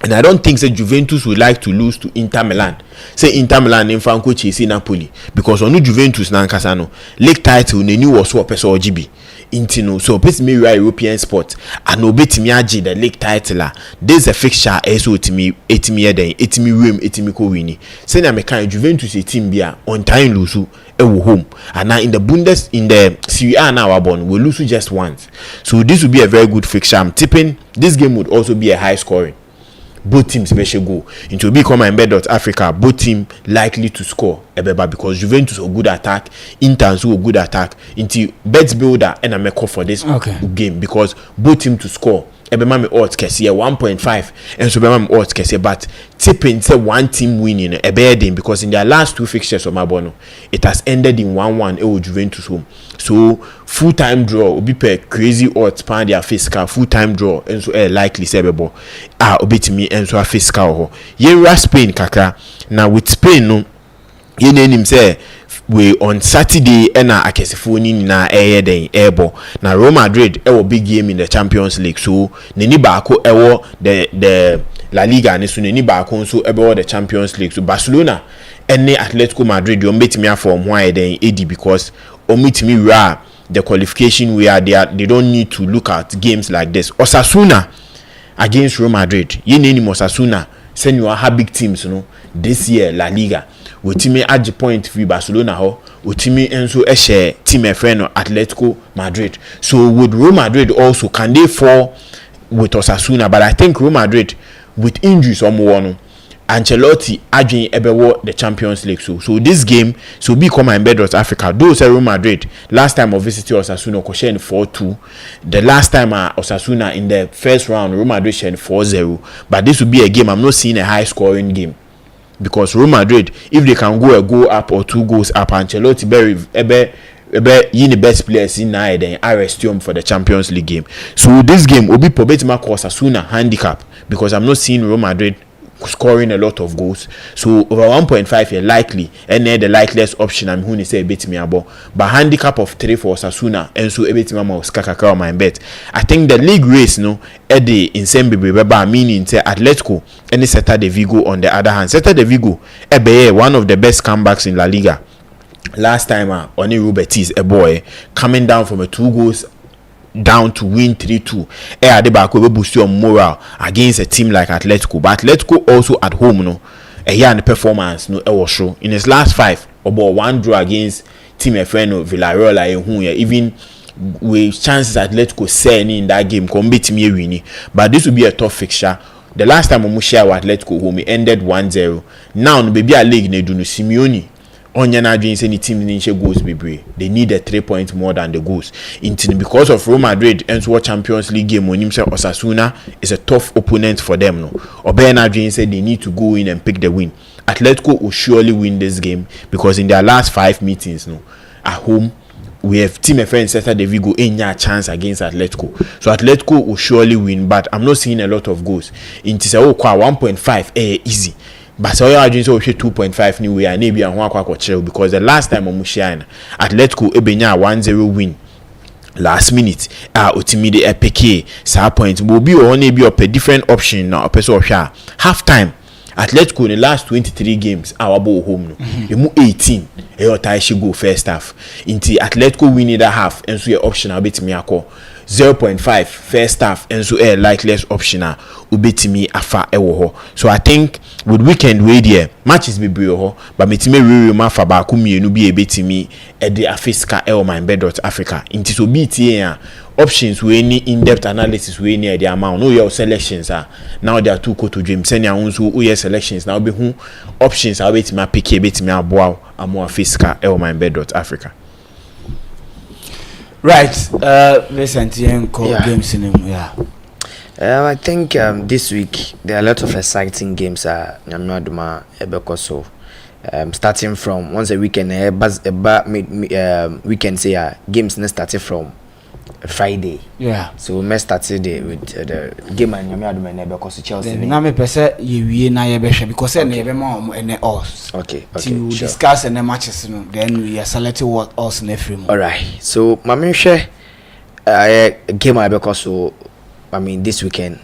and I don't think Juventus would like to lose to Inter Milan. Say Inter Milan in Franco Chelsea Napoli, because on Juventus na nkasa league title neni was so person OGB intino, so best me European sport and obetimi agi the league title. There's a fixture so etimi den etimi wem etimi ko wini. Say na mekan Juventus a team bia on time lose ewo home, and now in the Serie A now abon we lose just once. So this will be a very good fixture. I'm tipping this game would also be a high scoring. Both teams special goal into become MYBET.AFRICA. Both team likely to score ebeba, because Juventus a good attack, Inter a good attack. Into bet builder and I make call for this game, because both team to score ebema me odds kese 1.5 and so ebema me odds kese, but tipping say one team winning ebedin, because in their last 2 fixtures of Mabono it has ended in 1-1 Juventus home. So full time draw obi pe crazy odds pan their fiscal full time draw, and so likely say bebo obetimi and so fiscal ho Yera Spain kakra. Now with Spain no ye name say we on Saturday na akesifo ni na den ebo na Real Madrid big game in the Champions League, so neni baako the La Liga ne so neni baako nso the Champions League. So Barcelona and Atletico Madrid you betimi afom why den edi, because omitimi ra the qualification where they don't need to look at games like this. Osasuna against Real Madrid, ye name Osasuna send you have big teams this year La Liga. Wotimi age point free Barcelona ho, wotimi enso share team friend Atletico Madrid. So would Real Madrid also, can they fall with Osasuna? But I think Real Madrid with injuries or Ancelotti aging ebewo the Champions League. So this game so become MYBET.AFRICA. Those Real Madrid last time of visiting Osasuna Koshen 4-2. The last time Osasuna in the first round Real Madrid 4-0. But this will be a game I'm not seeing a high scoring game. because Real Madrid, if they can go a goal up or 2 goals up, Ancelotti be the best players in now, then I rest him for the Champions League game. So this game will be probably cause Osasuna handicap, because I'm not seeing Real Madrid scoring a lot of goals. So over 1.5 is likely, and then the likeliest option I'm going to say a bit me about, but handicap of 3 for Osasuna, and so a bit me more skakaka on my bet. I think the league race no Eddie in Sembe meaning say Atletico and Celta de Vigo on the other hand. Celta de Vigo one of the best comebacks in La Liga. Last time Oni Betis a boy coming down from a 2 goals down to win 3-2. Adebako will boost your morale against a team like Atletico. But Atletico also at home, no, a year and performance, no, was show in his last 5 about 1 draw against team Efreno Villarreal, even with chances Atletico selling in that game, come beat me winning. But this will be a tough fixture. The last time we share with Atletico home, it ended 1-0. Now, no baby a league ne do no Simeone. Onye na dream say any team need goals be. They need a 3 points more than the goals. Because of Real Madrid and so Champions League game when him say Osasuna is a tough opponent for them. No, Obena dream say they need to go in and pick the win. Atletico will surely win this game because in their last 5 meetings, no, at home we have team a friend Celta de Vigo any chance against Atletico. So Atletico will surely win, but I'm not seeing a lot of goals. Into say 1.5 easy. But so you are doing so 2.5 new way and maybe and one because the last time on Mushiana Atletico ebenya 1-0 win last minute ultimately PK sa point will be on be up a different option now person half time. Atletico in the last 23 games our ball home no emu 18 e tie she go first half into Atletico winning that half and so your option abetimi akọ 0.5 first half and so like less optional ubetimi afa ewo ho. So I think with weekend way there matches be ho but metime ma fa ba ku mienu bi ebetimi e de afiska MYBET.AFRICA into so BTA options we any in-depth analysis we any the amount no your selections are now there are 2 to dream send your own so your selections now be who options are betimi pick betimi aboa amo afiska MYBET.AFRICA. Right, recent games in him, I think this week there are a lot of exciting games. Starting from once a weekend, weekend say games started from Friday. Yeah. So we start today with the game and because Chelsea. Now me pese ye na ye behwe because na ye be ma ene us. Okay. To discuss the matches no then we are selecting what us na free. All right. So mama share game because so this weekend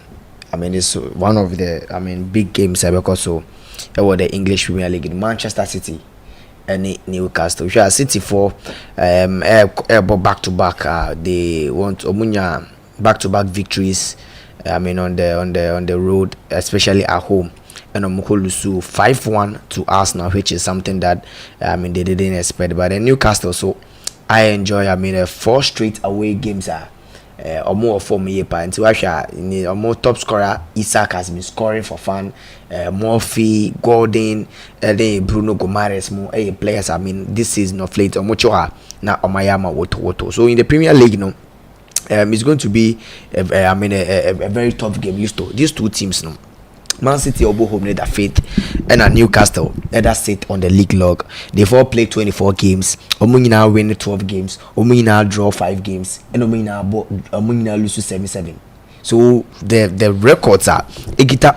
it's one of the big games because so about the English Premier League in Manchester City and Newcastle. Sure, City for back to back. They want Omunya back to back victories. On the road, especially at home, and Omukolusu 5-1 to Arsenal, which is something that they didn't expect. But in Newcastle, so I enjoy 4 straight away games are. Or more for me, and to actually, more top scorer Isak has been scoring for fun. Murphy, Gordon, Bruno Gomares, more players. This season of late, or Mochoa now Omayama Woto. So in the Premier League, it's going to be a very tough game. Used to these 2 teams, Man City obo home need a faith and Newcastle that sit on the league log. They've all played 24 games. Omuna win 12 games. Omuna draw 5 games. And Omuna lose 7-7. So the records are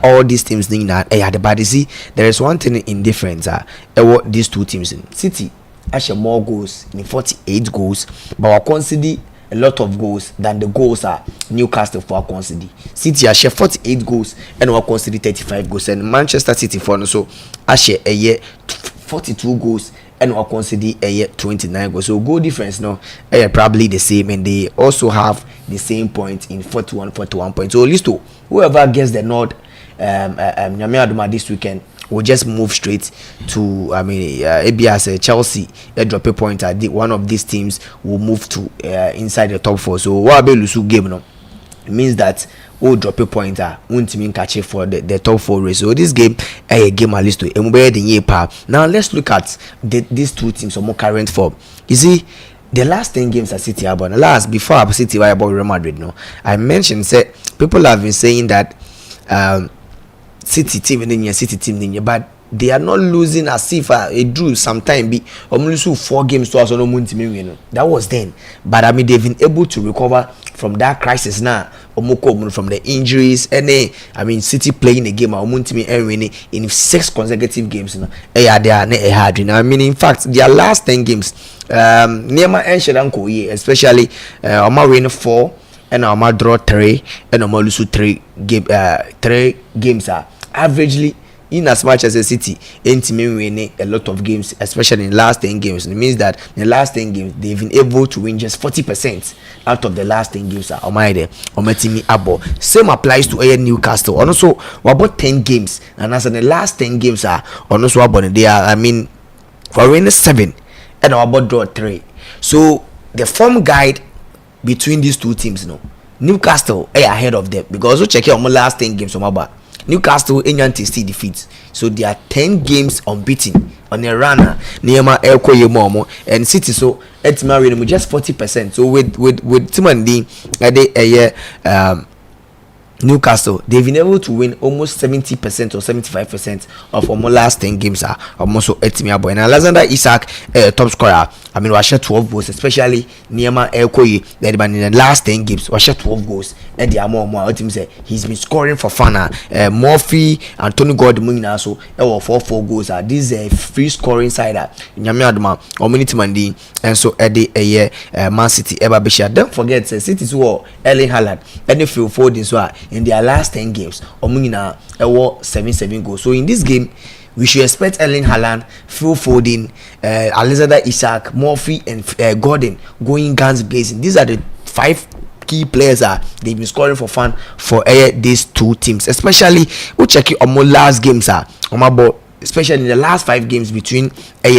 all these teams think that but you see there is one thing in difference what these 2 teams in City actually more goals in 48 goals, but I consider a lot of goals than the goals are Newcastle for consider. City share 48 goals and we consider 35 goals, and Manchester City for so share a year 42 goals and we consider a year 29 goals. So goal difference probably the same, and they also have the same point in 41 points. So at least whoever gets the nod this weekend will just move straight to ABS Chelsea drop a point at one of these teams will move to inside the top 4. So what Lusu game it means that we'll drop a point won't mean catch it for the top 4 race. So this game a game at least to now let's look at these 2 teams or more current form. You see the last 10 games at City about before City about Real Madrid I mentioned people have been saying that City team in City team, but they are not losing as if it drew sometime be lose 4 games to us on win. That was then, but I mean they've been able to recover from that crisis now. From the injuries, and I mean City playing a game in 6 consecutive games. I mean, in fact, their last 10 games, Nema and Shedanko, especially Oma win 4 and Oma draw 3 and Oma lose 3 games are averagely. In as much as a City ain't winning a lot of games, especially in the last 10 games. It means that in the last 10 games they've been able to win just 40% out of the last 10 games. Same applies to Newcastle. And also about 10 games, and as in the last 10 games are also about they are. I mean, for winning 7 and about draw 3. So the form guide between these two teams, Newcastle are ahead of them because also check out my last 10 games from about. Newcastle still defeats, so they are 10 games unbeaten on a runner. Neema Elkoye Momo and City so it's married just 40%. So with Timandi Newcastle, they've been able to win almost 70% or 75% of almost last 10 games are almost Etimiabo and Alexander Isak top scorer. I mean, was 12 goals, especially Neema Elkoye that in the last 10 games was 12 goals and the more team say he's been scoring for fun. Murphy and Tony Gordon also 4 goals. This is a free scoring side Nyamiadma or Minitimandi and so Man City ever be shot. Don't forget City's war Erling Haaland and the Phil Foden so in their last 10 games Omuna 7 goals. So in this game we should expect Erling Haaland, Phil Foden, Alexander Isak, Murphy and Gordon going guns blazing. These are the 5 key players they've been scoring for fun for these two teams, especially we check it on more last games especially in the last 5 games between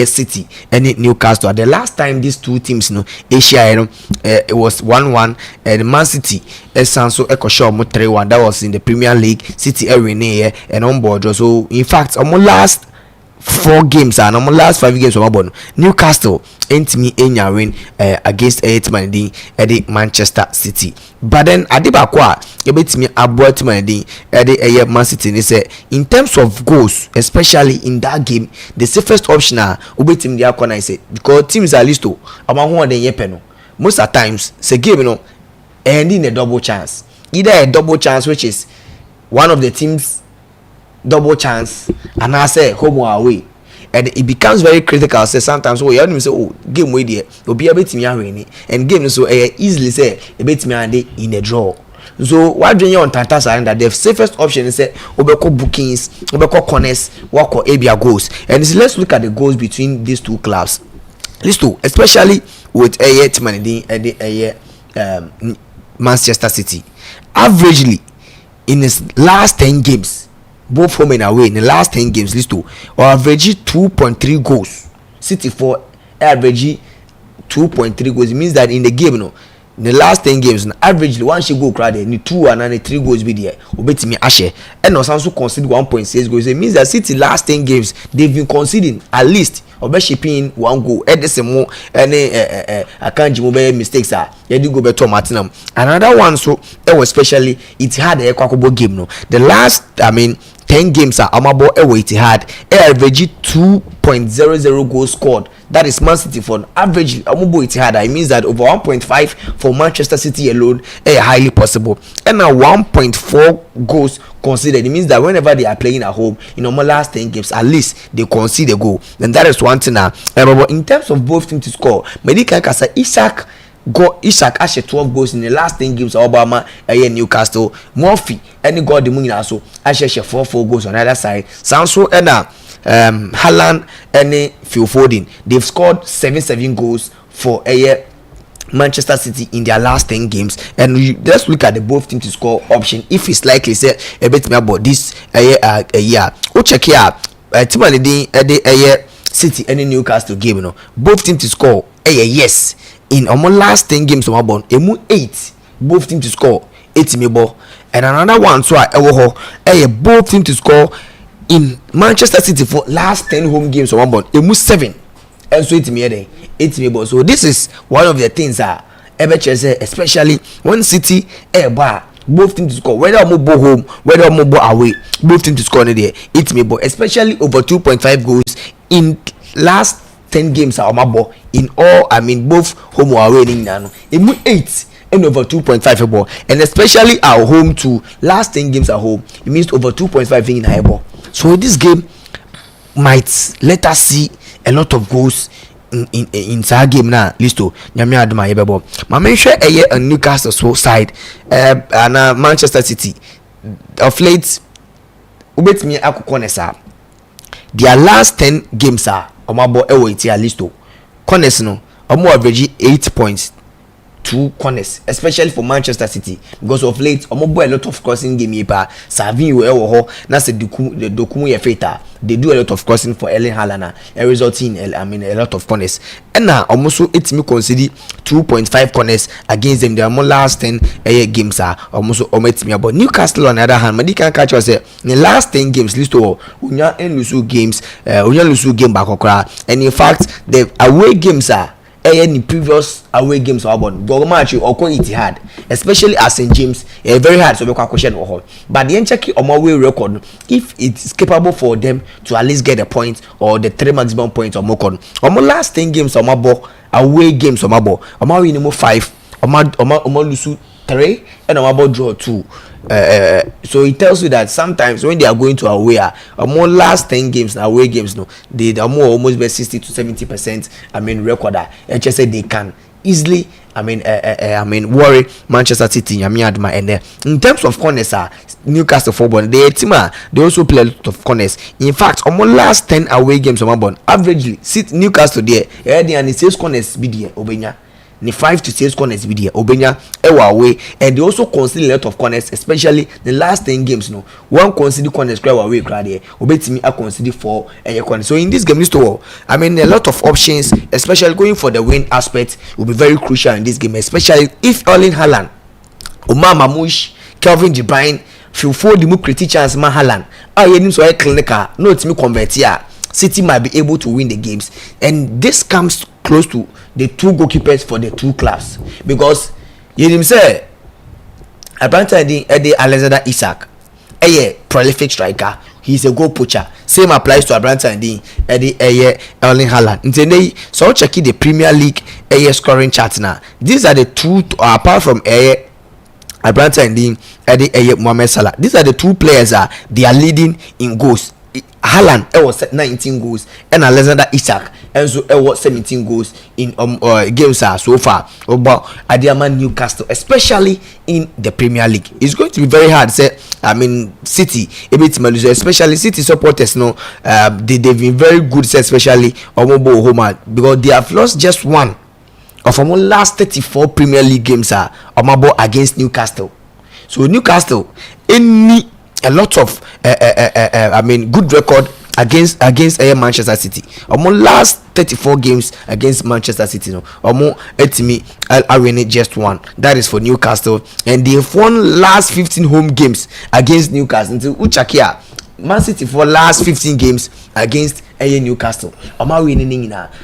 City and Newcastle. The last time these two teams Asia it was 1-1 and Man City Sanso Ekosho 3-1. That was in the Premier League. City and on board. So in fact on last 4 games and on last 5 games Newcastle ain't me win against Manchester City. But then Adibakwa me about Man City they say in terms of goals, especially in that game, the safest option team their corner is because teams are listo about one than yepeno. Most of the times say game ending a double chance. Either a double chance which is one of the teams double chance and I say home or away. And it becomes very critical. Say sometimes you have to say game way there will be a bit me and game so easily say a bit me in a draw. So what do you on Tata side that the safest option is say obeko bookings, obeko corners, work or abia goals. And let's look at the goals between these two clubs. These two, especially with Manchester City. Averagely in his last 10 games, both home and away in the last 10 games, list to or average 2.3 goals. City for average 2.3 goals. It means that in the game, in the last 10 games, averagely one should go crowd ni 2 and 3 goals be there. Obetimi Ashe and also concede 1.6 goals. It means that City last 10 games they've been conceding at least shipping 1 goal. The more I can't remember mistakes you do go better Martinum. Another one so especially it had a quackable game the last 10 games Amabo it had average 2.00 goals scored. That is Man City for average Amabo it had. It means that over 1.5 for Manchester City alone highly possible and now 1.4 goals considered. It means that whenever they are playing at home in my last 10 games at least they concede a goal. And that is one thing now. In terms of both teams to score, Medika Kasa Isak Ashe 12 goals in the last 10 games Obama Newcastle. Murphy any god the moon also Ashe 4 goals on either side. Sanso and Haaland and Phil Foden they've scored 7 goals for Manchester City in their last 10 games. And let's look at the both teams to score option if it's likely say a bit about this year. We'll check here City and Newcastle game both teams to score yes in almost last 10 games about 8 both teams to score 8 mebo and another one so both teams to score in Manchester City for last 10 home games about 7 and so 8 mebo. So this is one of the things especially when City both teams to score, whether omo bo home, whether omo bo away, both teams to score there. It may bo, especially over 2.5 goals in last 10 games are omo in all. I mean both home or away in nano. Emu 8 and over 2.5 ball, and especially our home to last 10 games at home, it means over 2.5 in high ball. So this game might let us see a lot of goals in that game now. Listo nyame adoma yebebo ma menhwe a Newcastle side and Manchester City of late ubetimi akoko nesa their last 10 games are omabo ewo itia listo corners no omo average 8 points 2 corners, especially for Manchester City, because of late omo boy a lot of crossing game yepa serving you ewo ho na se dokumu ye feta. They do a lot of crossing for Erling Haaland and resulting in a lot of corners, and now almost it me consider 2.5 corners against them. Their last 10 games are almost omit me about Newcastle. On the other hand, can catch us in the last 10 games list to unya and lose games unya lose game back okra, and in fact the away games are any previous away games are about go match or call it hard, especially at St. James, very hard. So we can question or but the check on my way record if it's capable for them to at least get a point or the 3 maximum points or more on my last 10 games on my ball away games on my ball on my win 5 on my lose 3 and on my ball draw 2. So it tells you that sometimes when they are going to away, more last 10 games away games, no, they are more almost by 60 to 70%. I mean, recorder. And just say they can easily. I mean, worry Manchester City. I mean, and in terms of corners, Newcastle football, they also play a lot of corners. In fact, almost last 10 away games, averagely, Newcastle there, and it says corners be there, Obenya. The 5 to 6 corners with the Obenya ewa away, and they also consider a lot of corners, especially the last 10 games. No, one consider corners cry away crowd here. Obetimi I consider 4 corners. So in this game, I mean a lot of options, especially going for the win aspect will be very crucial in this game, especially if Erling Haaland, Omar Mamush, Kelvin De Bruyne, feel for the more critical chance man Haaland. Yenim so clinical, no it's me convert here. City might be able to win the games, and this comes close to the 2 goalkeepers for the 2 clubs, because you say apparently Alexander Isak a prolific striker, he's a goal poacher. Same applies to Abranta and Erling Haaland. Intended so checking the Premier League scoring chart now. These are the 2 apart from Abranta and Mohamed Salah. These are the 2 players they are leading in goals. Haaland was 19 goals and Alexander Isak and so was 17 goals in games so far about Adiaman Newcastle, especially in the Premier League. It's going to be very hard. Say, I mean, City a bit malicious, especially City supporters. No, they've been very good, especially Omobo Homa, because they have lost just one of our last 34 Premier League games Omobo against Newcastle. So Newcastle, a lot of I mean good record against Manchester City. Among last 34 games against Manchester City, no, etimi I'll just one. That is for Newcastle, and they've won last 15 home games against Newcastle. Until Uchakia, Man City for last 15 games against Newcastle.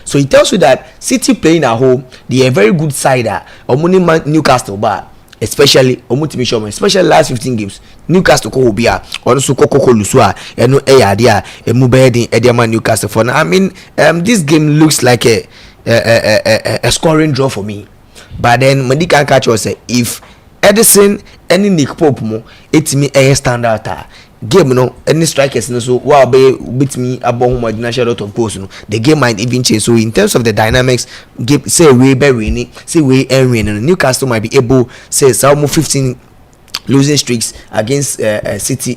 So it tells you that City playing at home, they are a very good side. Newcastle, but especially especially last 15 games Newcastle ko obia also kokoko lusua eno eyadia emubedi ediama Newcastle for now. I mean this game looks like a scoring draw for me, but then Medican catch was say if Edison any Nick Pope mo etimi standard game no any strikers no so wow beat me about home national lot of goals no the game might even change. So in terms of the dynamics, game say we be winning, say we winning, Newcastle might be able say some 15 losing streaks against City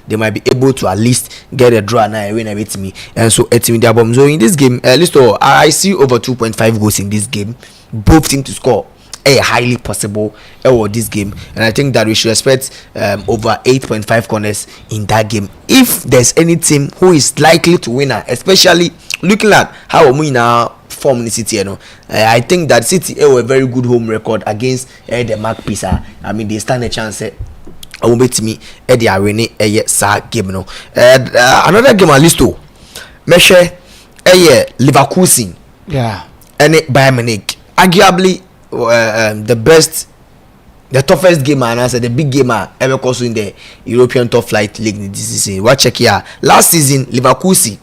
they might be able to at least get a draw now win a bit me, and so it's the bomb. So in this game at least I see over 2.5 goals in this game, both teams to score highly possible this game, and I think that we should expect over 8.5 corners in that game. If there's any team who is likely to win, especially looking at how we now form in the City, I think that City a very good home record against the Magpies. I mean they stand a chance. I will bet me the arena game. Another game on list too. Meshe Leverkusen, yeah, and Bayern Munich, arguably the best the toughest game and answer the big game ever course in the European top flight league this season. What check here last season Leverkusen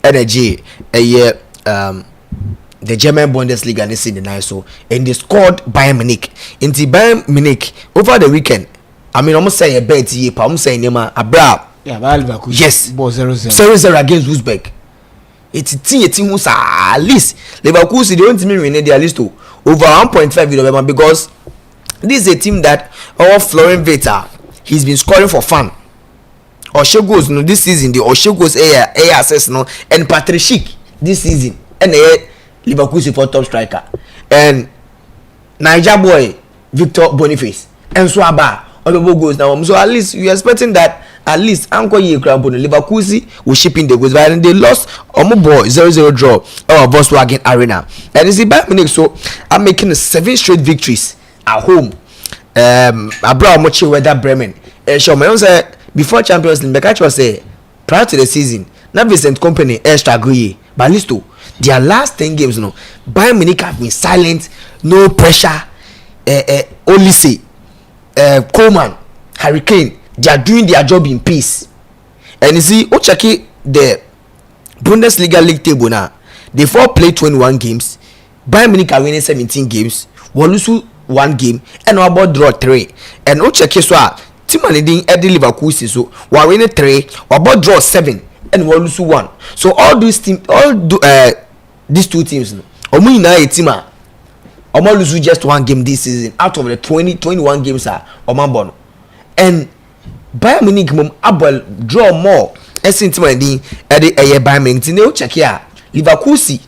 energy a year the German Bundesliga this season nice so and they scored Bayern Munich into Bayern Munich over the weekend. I mean almost say a bet here but I'm saying abra yeah Leverkusen yes 0-0 against Wolfsburg. It's a team who's at least Leverkusen they want to win their list to over 1.5 November because this is a team that our Florian Veta he's been scoring for fun. Oshe goes no this season the Oshe goes air access no and Patrick Schick this season and Leverkusen for top striker and Niger boy Victor Boniface and so aba all goes now so at least we are expecting that at least Anko Yekrabon Leverkusen will shipping the goals but then they lost Omobo 0-0 draw Volkswagen Arena and it's the Bayern Munich so I'm making 7 straight victories at home. Abra Mochi Weather Bremen. Show my own say before Champions League, Bekachi was say prior to the season, not Vincent Company extra good but list to their last 10 games no Bayern Munich have been silent, no pressure. Only say Coleman, Hurricane, they are doing their job in peace. And you see, check the Bundesliga league table now. They 4 play 21 games. Bayern Munich are winning 17 games. Wolusu 1 game and about draw 3 and check so team managing Eddie Leverkusen so we are winning 3 about draw 7 and we lose 1 so all these team these two teams omu ina a team omo lose just 1 game this season out of the 21 games omo and Bayern Munich mum abol draw more team managing Eddie Bayern Munich no check here Leverkusen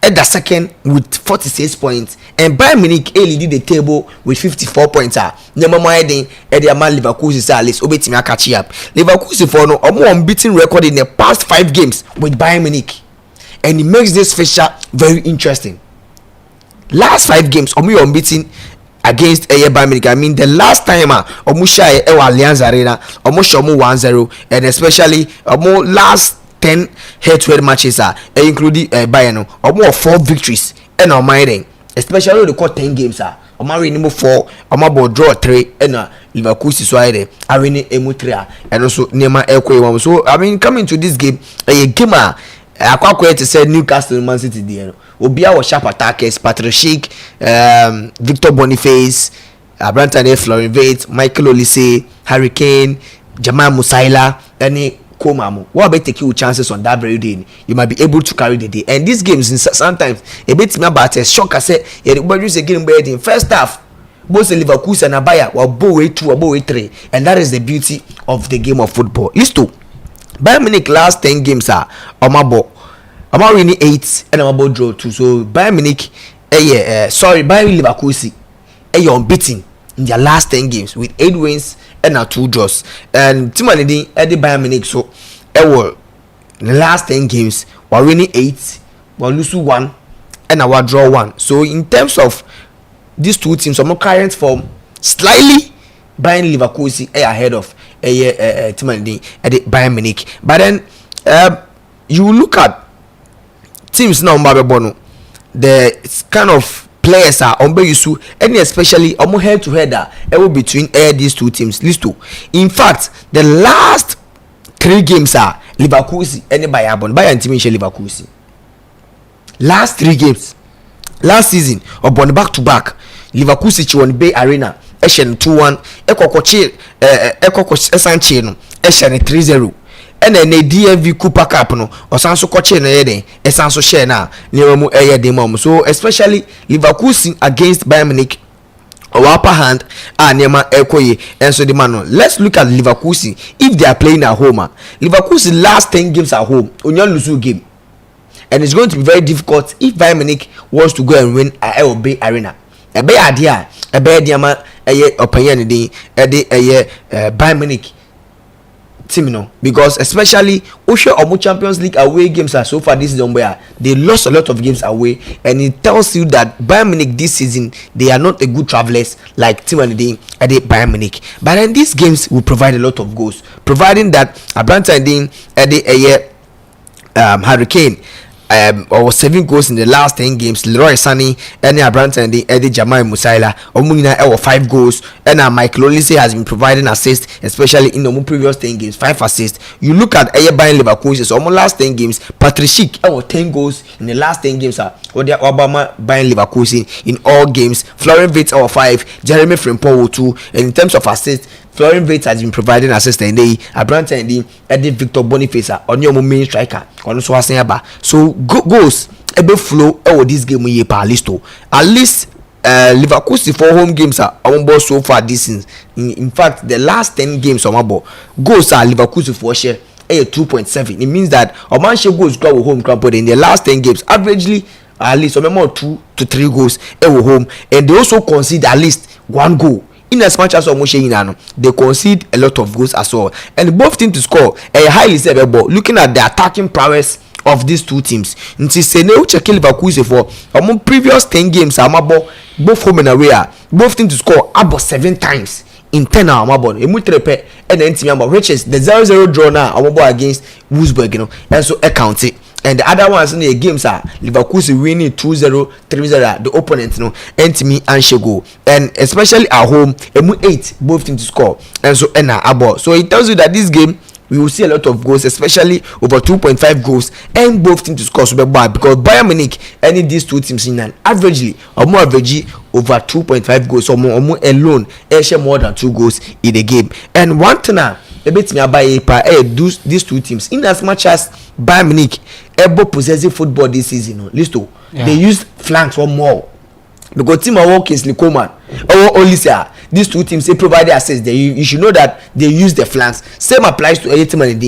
at the second with 46 points and Bayern Munich leading the table with 54 points. Nyama Moyedin Eddie Aman Leverkusen say at least obetimi catch up. Leverkusen for no unbeaten record in the past 5 games with Bayern Munich and it makes this fixture very interesting. Last 5 games unbeaten against Bayern Munich. I mean the last time shy Allianz Arena show 1-0 and especially last 10 head-to-head matches including Bayern or 4 victories and on my especially the core 10 games on my number 4 on my draw 3 and Leverkusen so I win Emutria and also Nema Elkwe. So I mean coming to this game a game I to say Newcastle Man City there Obia was sharp attackers Patrick Schick, Victor Boniface, Brantane Florian Vate, Michael Olise, Hurricane, Jamal Musiala and Komamu. What about taking chances on that very day? You might be able to carry the day. And these games sometimes a bit about a shock. I said, everybody's again in first half. Both Leverkusen and Bayern were both way 2 or both way 3, and that is the beauty of the game of football. Listen, Bayern Munich last 10 games are Omabo. I'm winning 8 and I'm about draw 2. So Bayern Munich, Bayern Leverkusen, unbeaten in their last 10 games with 8 wins and 2 draws. And team managing Eddie Bayern Munich so in the last 10 games we're winning 8, we're losing 1 and our draw 1. So in terms of these two teams, some current form slightly Bayern Leverkusen ahead of team managing Eddie Bayern Munich. But then you look at teams now the kind of players are Yusu and especially head to head between these two teams. Listen, in fact, the last 3 games are Leverkusen and Bayern team in Leverkusen. Last 3 games, last season, back to back, Leverkusen won Bay Arena, Eshen 2-1, Eko Sanche no, Eshen 3-0. And then the DFV Cooper Cup no osanso koche na yede esanso share na nemu de mom. So especially Leverkusen against Bayern Munich our upper hand nema ekoye and so the man. Let's look at Leverkusen if they are playing at home. Leverkusen last 10 games at home only lose game, and it's going to be very difficult if Bayern Munich wants to go and win at Bay Arena. Ebe adia ebe diama opinion dey Bayern Munich team no, because especially Omo Champions League away games are so far this season where they lost a lot of games away, and it tells you that Bayern Munich this season they are not a good travelers like team at the Bayern Munich. But then these games will provide a lot of goals, providing that Abranta at the Hurricane or 7 goals in the last 10 games. Leroy Sané and Branton and Eddie Jamal Musiala Omuna 5 goals, and Michael Olise has been providing assists, especially in the previous 10 games, 5 assists. You look at Bayern Leverkusen, so almost last 10 games, Patrick Schick 10 goals in the last 10 games. Or the Obama Bayern Leverkusen in all games. Florian Wirtz 5, Jeremy Frimpong 2, and in terms of assists, Florian Wirtz has been providing assist and they Branton and Eddie Victor Boniface on your main striker on so goals ebe flow this game we pa listo at least Leverkusen 4 home games are on board so far this season. In fact the last 10 games on board goals are Leverkusen for share 2.7. It means that man share goals go home ground, but in the last 10 games averagely at least more 2 to 3 goals home, and they also concede at least 1 goal. In as much as they concede a lot of goals as well, and both teams to score a highly severe. Looking at the attacking prowess of these two teams, nti say no check Leverkusen for among previous 10 games both home and away both teams to score about 7 times in 10 amabo emutrepe and then team which is the 0-0 draw now against Wolfsburg, and so account it. And the other ones in the games are Leverkusen winning 2-0, 3-0. The opponent, and me and Shego, and especially at home, 8 both teams to score, and so abo. So it tells you that this game we will see a lot of goals, especially over 2.5 goals, and both teams to score super bad because Bayern Munich any these two teams in an averagely or more average over 2.5 goals or more alone, share more than 2 goals in the game. And one thing these two teams, in as much as Bayern Munich able possessing football this season, they use flanks or more because team of Kingsley Coman or Olise, these two teams they provide the assist. You should know that they use the flanks. Same applies to any team and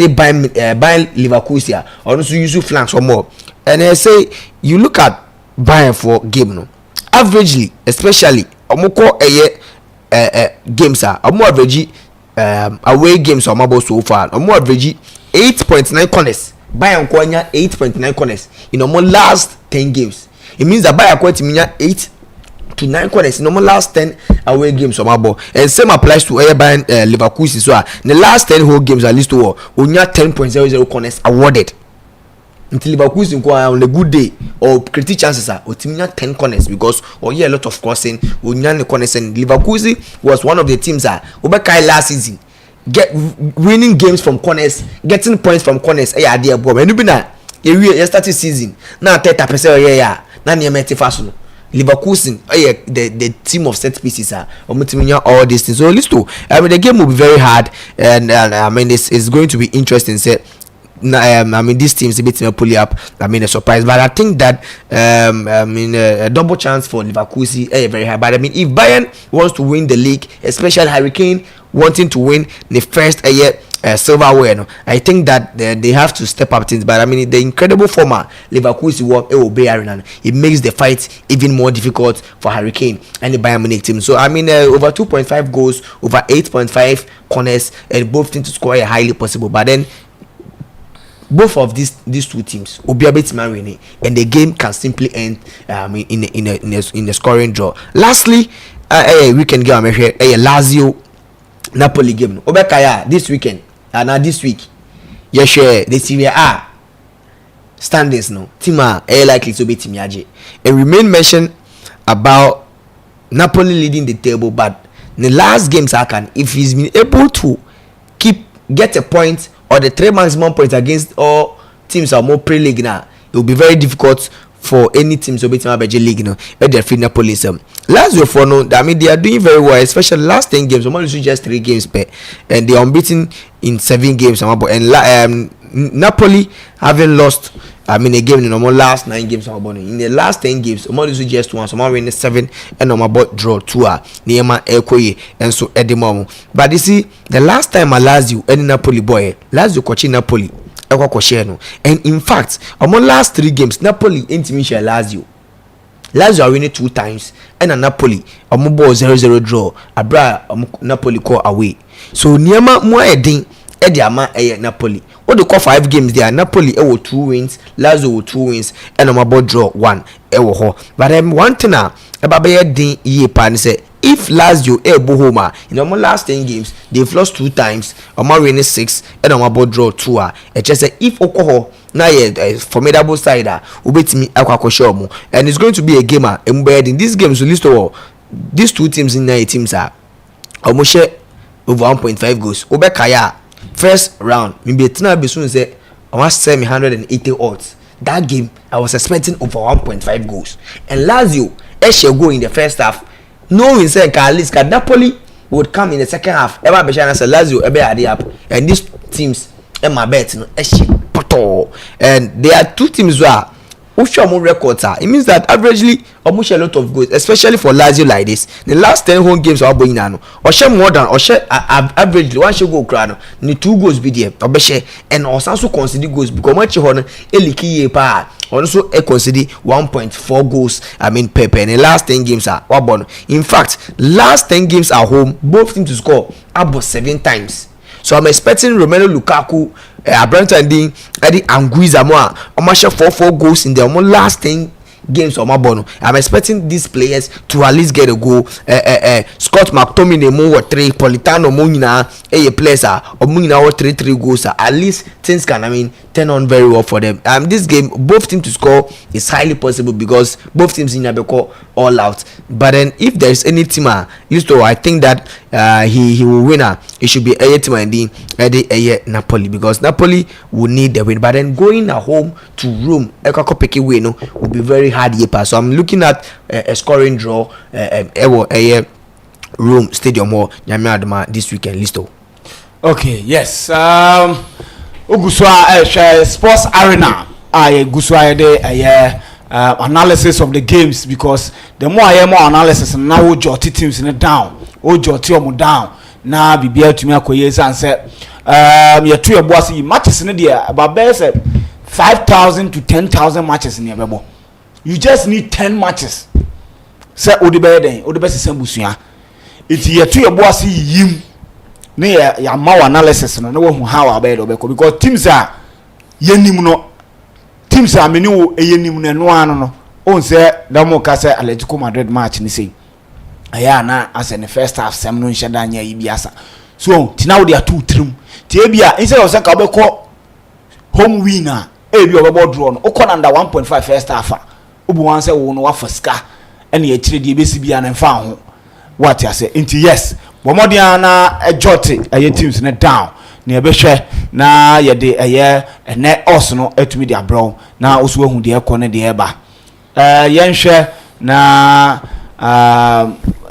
they Bayern Leverkusen or also use flanks or more. And I say you look at Bayern for game averagely, especially omoko games are more average away games or mobile so far or more average 8.9 corners. Bayern Konya 8.9 corners in almost last 10 games. It means that Bayern Konya 8 to 9 corners in almost last 10 away games or mobile, and same applies to Bayern Leverkusen. So in the last 10 whole games at least to Onya 10.00 corners awarded. Until Leverkusen on a good day or create chances are Otimina 10 corners because a lot of crossing Onya corners, and Leverkusen was one of the teams that Obekai last season get winning games from corners, getting points from corners. Dear boy, when you be na you started season now 30% na near meti faso Leverkusen the team of set pieces are all these things. So listo, the game will be very hard, and it's going to be interesting. These teams a bit pull up. A surprise, but I think that a double chance for Leverkusen very high. But if Bayern wants to win the league, especially Hurricane wanting to win the first silverware, I think that they have to step up things. But the incredible former Leverkusen work it makes the fight even more difficult for Hurricane and the Bayern Munich team. So over 2.5 goals, over 8.5 corners, and both teams to score highly possible. But then both of these two teams will be a bit winning, and the game can simply end in a scoring draw. Lastly, weekend game Lazio Napoli game Obekaya this weekend and this week. Share the Serie A standings team are likely to be Team Yaje, and remain mentioned about Napoli leading the table, but in the last games if he's been able to get a point or the 3 maximum points against all teams are more pre-league now, it will be very difficult for any teams to beat Mabeje League at their free Napoli. Lazio for they are doing very well, especially last 10 games. Only just 3 games per, and they are unbeaten in 7 games. And Napoli haven't lost a game in almost last 9 games. In the last 10 games, only just 1. Someone win 7 and about draw 2. Niema Ekoye and so at the moment. But you see, the last time Lazio and Napoli boy, Lazio coaching Napoli. And in fact, among last 3 games, Napoli intimidate Lazio. Lazio are winning 2 times, and Napoli ball 0-0 draw. Abra Napoli call away. So Niema more edin Ediama Napoli. What they call 5 games there? Napoli 2 wins, Lazio 2 wins, and ball draw 1. But one thing about edin ye pan say if Lazio able home in the last 10 games they've lost 2 times, winning 6 and about draw 2 it just say if Okoho na a formidable side ubetimi akwakosho mu, and it's going to be a game in these games we list all these 2 teams in 9 teams almost share over 1.5 goals. Obekaya first round maybe tina be soon say almost 780 odds. That game I was expecting over 1.5 goals, and Lazio shall go in the first half knowing say at least Napoli would come in the second half. Ever be chance Lazio ebe up, and these teams MYBET and there are 2 teams where records it means that averagely almost a lot of goals, especially for Lazio like this. The last 10 home games are going on or share more than or share averagely one should go crowd need 2 goals be there or share, and also consider goals because much on eliki pa also consider 1.4 goals per the last 10 games are what. In fact, last 10 games at home both teams to score about 7 times. So I'm expecting Romelu Lukaku, Abranta Ding, Eddie Anguissa Moa, Omasha 4 goals in the last 10 games of Mabono. I'm expecting these players to at least get a goal. Scott McTominay mo 3, Politano Munina, players or Munina 3 goals. At least things can turn on very well for them. This game, both teams to score is highly possible because both teams in Abeko all out. But then if there is any team, I think that he will win. It should be a team and Napoli because Napoli will need the win. But then going at home to Rome, will be very hard year. So I'm looking at a scoring draw. Rome Stadium or Nyamiadama this weekend. Listo. Okay. Yes. Oguswa Sports Arena. Guswa de analysis of the games because the more I more analysis now we jot teams in it down. O jot you down. Na bibia to me akoye and say you two your boss matches in there about best 5,000 to 10,000 matches in your bebo. You just need 10 matches. Say odi best sembusua. It's you two your boss yim. Ne ya ma analysis no wo how about obeko because teams are yenim no teams are many wo yenim no ano no on say da mo ka say Atletico Madrid match ni say aya na as in the first half sem no nheda anya ibiasa so tina wo dia 2-3 tie bia instead of say ka obeko home winner e bi obebo draw no ukọ under 1.5 first half obu wan say wo no wa faska ene ya kire die besi bia na mfa ho what I say into yes bomodian na ejote aye teams na down na ebehwe na ye de aye ene os no atumi de abro na oso ahu de ekọ ne de eba yenhwe na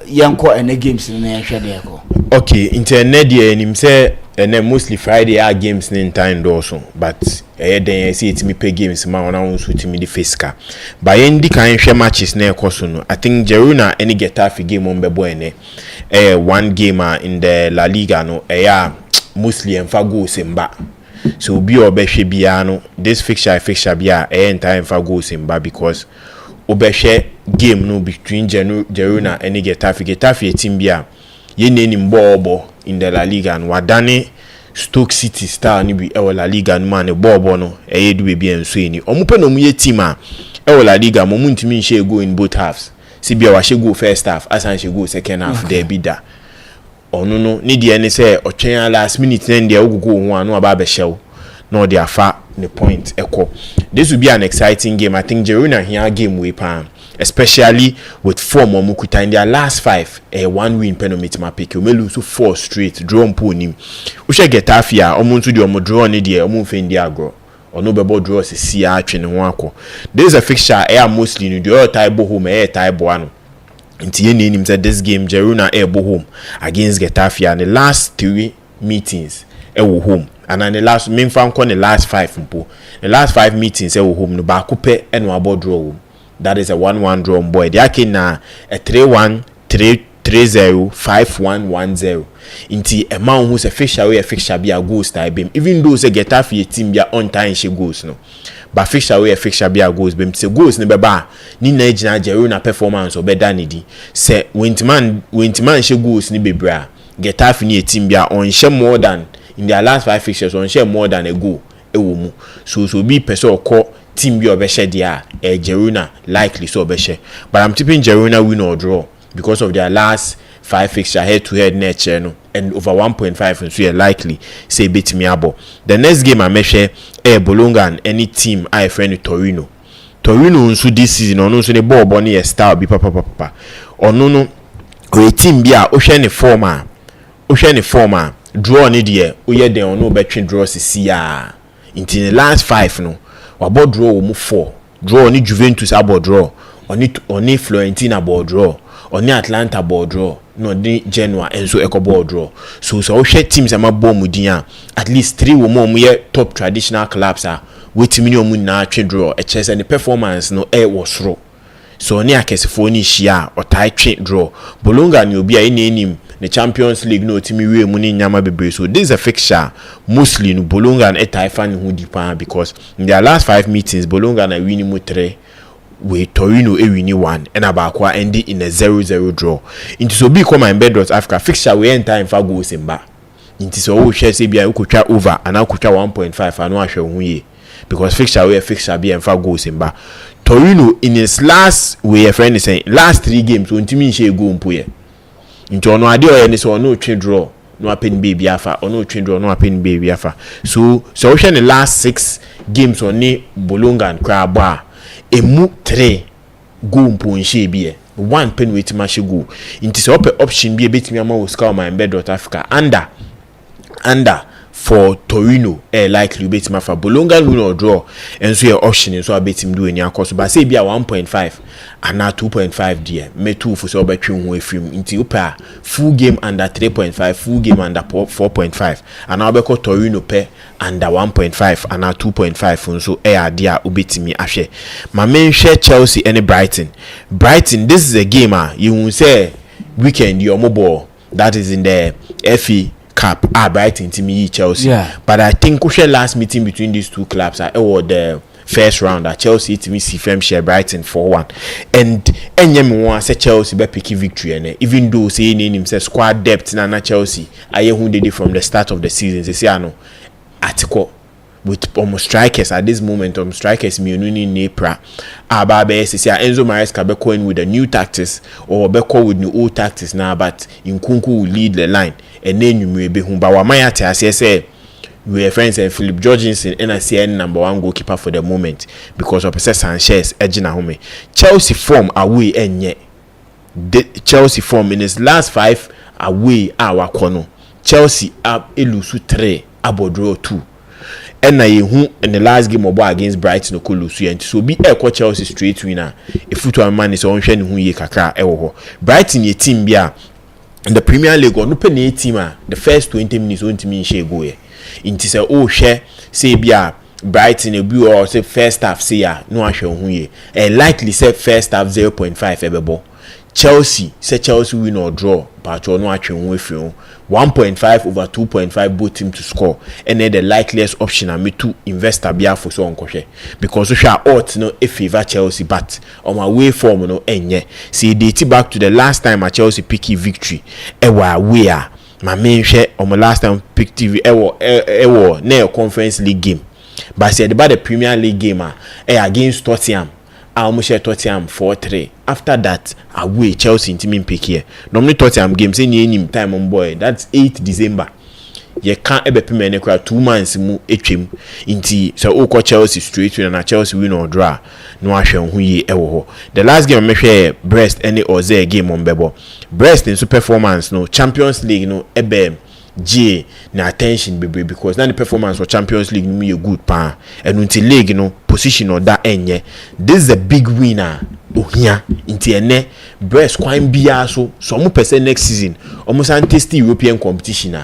yenko ene games na yenhwe de ekọ. Okay, internet de enim say ene mostly Friday are games in time also but den see it me pay games ma ona won so timi de fiscal but yendi kan hwe matches na ekoso no I think Girona any Getafe game on bebo ene one game in the La Liga no mostly emfa goals mba so obi obehwe bia no this fixture bia entire emfa goals mba because obehwe game no between Girona and Getafe team bia ye neni mbobo in the La Liga and wadane Stoke City star ni bi La Liga no man bobo no du be bia nso eni omupe no mu ye team La Liga mo muntimi nche go in both halves si bia wa she go first half asan she go second half there be da ono no ni de ene say otwen last minute then there ogugo ho anu aba be hyew no de afa the point eko. This will be an exciting game. I think Girona here game we pan, especially with form Omukuta in their last 5 one win penalty ma pick you may lose 4 straight draw mpo nim we should get afia omuntu de omo draw ni de omo fe ndi agro ono bebo draw se si atwe ne ho akọ. There is a fixture mostly no the tie bo home tie bo ano nti ye nim say this game Girona bo home against Getafe and the last 3 meetings home. And then the last main fan the last 5 mpo. The last 5 meetings home no ba coupe and no about draw. That is a 1-1 draw boy. They are na a 3-1, 3-0, 5-1, 1-0. Inti a man who's a fixture be a goals type beam. Even though say Getafe team be on time she goes no. But fixture be a goals beam. Se goals ne beba ni na ejina Girona performance or better nidi. Se wintiman she goals ni be bra. Getafe ni team be on share more than in their last 5 fixtures on share more than a goal ewomu so be person or team be obeshe dia Girona likely so obeshe but I'm tipping Girona win or draw because of their last 5 fixture head to head nature no, and over 1.5 and so you're likely say beat me abo. The next game I measure Bologna and any team I friend Torino nso this season ono nso the ball bonny a star bi papa ono no a team bia o hwe ne form a draw ni de o ye den ono betwe draw sisi a in the last 5 no wabo draw o mu 4 draw ni Juventus abo draw oni Florentina abo draw oni Atlanta abo draw no ni Genoa enso ekobo draw so o hwe teams ama ball mu din a at least 3 wo mo ye top traditional clubs a wetimi omu na twe draw e chese the performance no was raw so ni akesefo ni hia o tai twe draw Bologna ni obi a enim the Champions League no timi we mu ni nyama bebre so this is a fixture mostly no Bologna e tai fan hu dipa because in their last 5 meetings Bologna na win mu 3 we Torino e win 1 and abakwa ending in a 0-0 draw into so be come MYBET.AFRICA fixture we end time for goals in ba into so we share say bia ukotwa over and ukotwa 1.5 anu ahwe hu ye because fixture be and for goals in ba Torino in his last way a friend is saying last 3 games ontimi she go mpoye into ono ade o ye ni so ono twe draw no happen baby afa ono twe draw no happen baby afa so we share the last 6 games oni Bologna and Crabba emu 3 go mponhye bie 1 pen wait match go into so option be betimi ama wo scout MYBET.AFRICA under for Torino likely betimi for Bologna win or draw and so your option so betimi do any cost but say be 1.5 and now 2.5 there me 2 for so between ho efrim into upa full game under 3.5 full game under 4.5 and now be Torino pe under 1.5 and now 2.5 so there ubetimi ahwe my main share Chelsea and Brighton this is a game you will say weekend your mobile that is in the FA Cup Brighton team Chelsea but I think we last meeting between these two clubs or the first round Chelsea team see firm share Brighton 4-1 and enyem won say Chelsea be pick victory and even though say him say squad depth na Chelsea aye who did it from the start of the season say ano article with almost strikers at this moment strikers miununi nepra ababe say Enzo Maresca be going with the new tactics or be call with new old tactics now but Nkunku will lead the line and then you may be whom ba wa maya say we are friends and Philip Jorgensen and CN number 1 goalkeeper for the moment because of Sanchez edging home Chelsea form away enye Chelsea form in his last 5 away our corner Chelsea up elusu 3 abodro 2 and na yehu in the last game obo against Brighton okolusu and so be Chelsea straight winner if football man is on hwe ne hu ye kakra ho Brighton ye team bia in the Premier League no pe na team the first 20 minutes on team share go ye inti say o hwe say bia Brighton e bi or say first half say no ahwe hu ye likely say first half 0.5 ebebo Chelsea win or draw but no ahwe hu efiri 1.5 over 2.5 both team to score and then the likeliest option are me to investor bia for so onkohwe because we share out no e favor Chelsea but on my way form no enye see date back to the last time at Chelsea pick victory ewa where my main share on my last time pick TV ewo na conference league game but say about the Premier League game against Tottenham almost share Tottenham 4-3 after that away Chelsea team pick here normally Tottenham game say any time on boy that's 8 December you can't ebe pay me 2 months mu etwem inti so o ko Chelsea straight win na Chelsea win or draw no ahwe hu yi ewo ho the last game me hwe Brest any Oze game on bebo Brest in super performance no Champions League no ebe G na attention baby because na the performance for Champions League no good pa and until league no position or that enye this is a big winner ohia inti ene Brest kwan bia so some percent next season almost anti European competition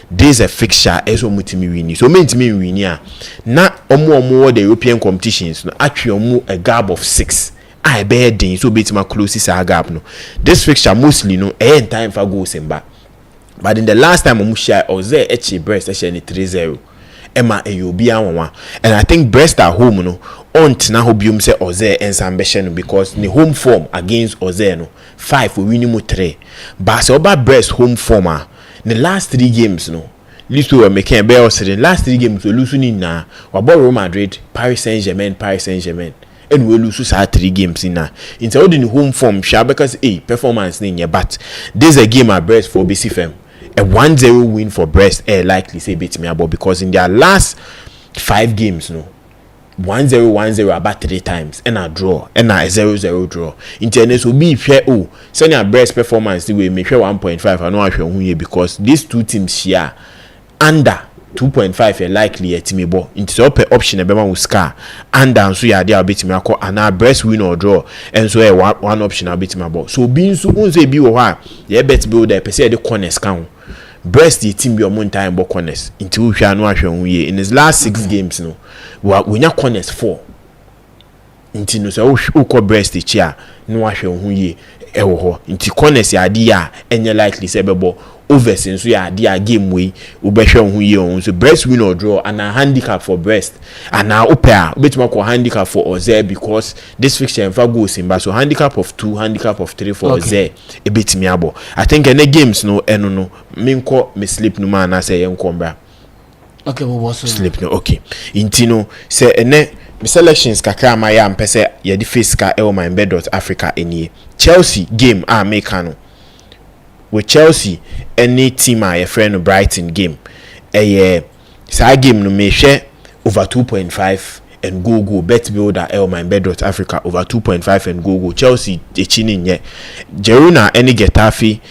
this is a fixture eso mutimi win so mentimi win na omo the European competitions no actually omo a gap of 6 I bear din so betima close this gap no this fixture mostly no end time for goals in back but in the last time Omusha Oze echi Brest actually 3-0 Emma eyobi anwa and I think Brest at home no ont na hobium say Oze ensambe no because the home form against Oze no 5 we win 3 but so about Brest home form the last 3 games no least we were making a bear the last 3 games we lose ni na wabo Real Madrid Paris Saint-Germain and we lose 3 games in na into all the home form sha because performance in but there's a game at Brest for BC FM a 1-0 win for Brest likely say beat me about because in their last 5 games 1-0 about 3 times and a draw and a 0-0 draw internet will be fair send your Brest performance the way make sure 1.5 I know I show because these 2 teams share under 2.5 likely at me bo into so per option e be ma scar and down so ya dey bit me akọ and Brest win or draw and so one option a bit me bo so being so unze bi wo ha ye bet builder per se the corners kan Brest the team be on time bo corners into hwa no ahwe ye in his last 6 games no we nya corners 4 into no so wo Brest chia no ahwe ye ewo ho into corners ya dey a enye likely say be bo over since we are their game way ubehwe hu ye on so Brest win or draw and a handicap for Brest and now upper betima ko handicap for Oze because this fixture enfa goes in so handicap of 2 handicap of 3 for Oze e betimi abo I think any games no eno no minko me sleep no man say yenkombra okay we was sleep no okay intino say ene me selections kakra ma ya mpese ye di face ka MYBET.AFRICA enie Chelsea game make no with Chelsea any team your friend Brighton game sa game no me share over 2.5 and go bet builder MYBET.AFRICA over 2.5 and go Chelsea echini nye Girona any Getafe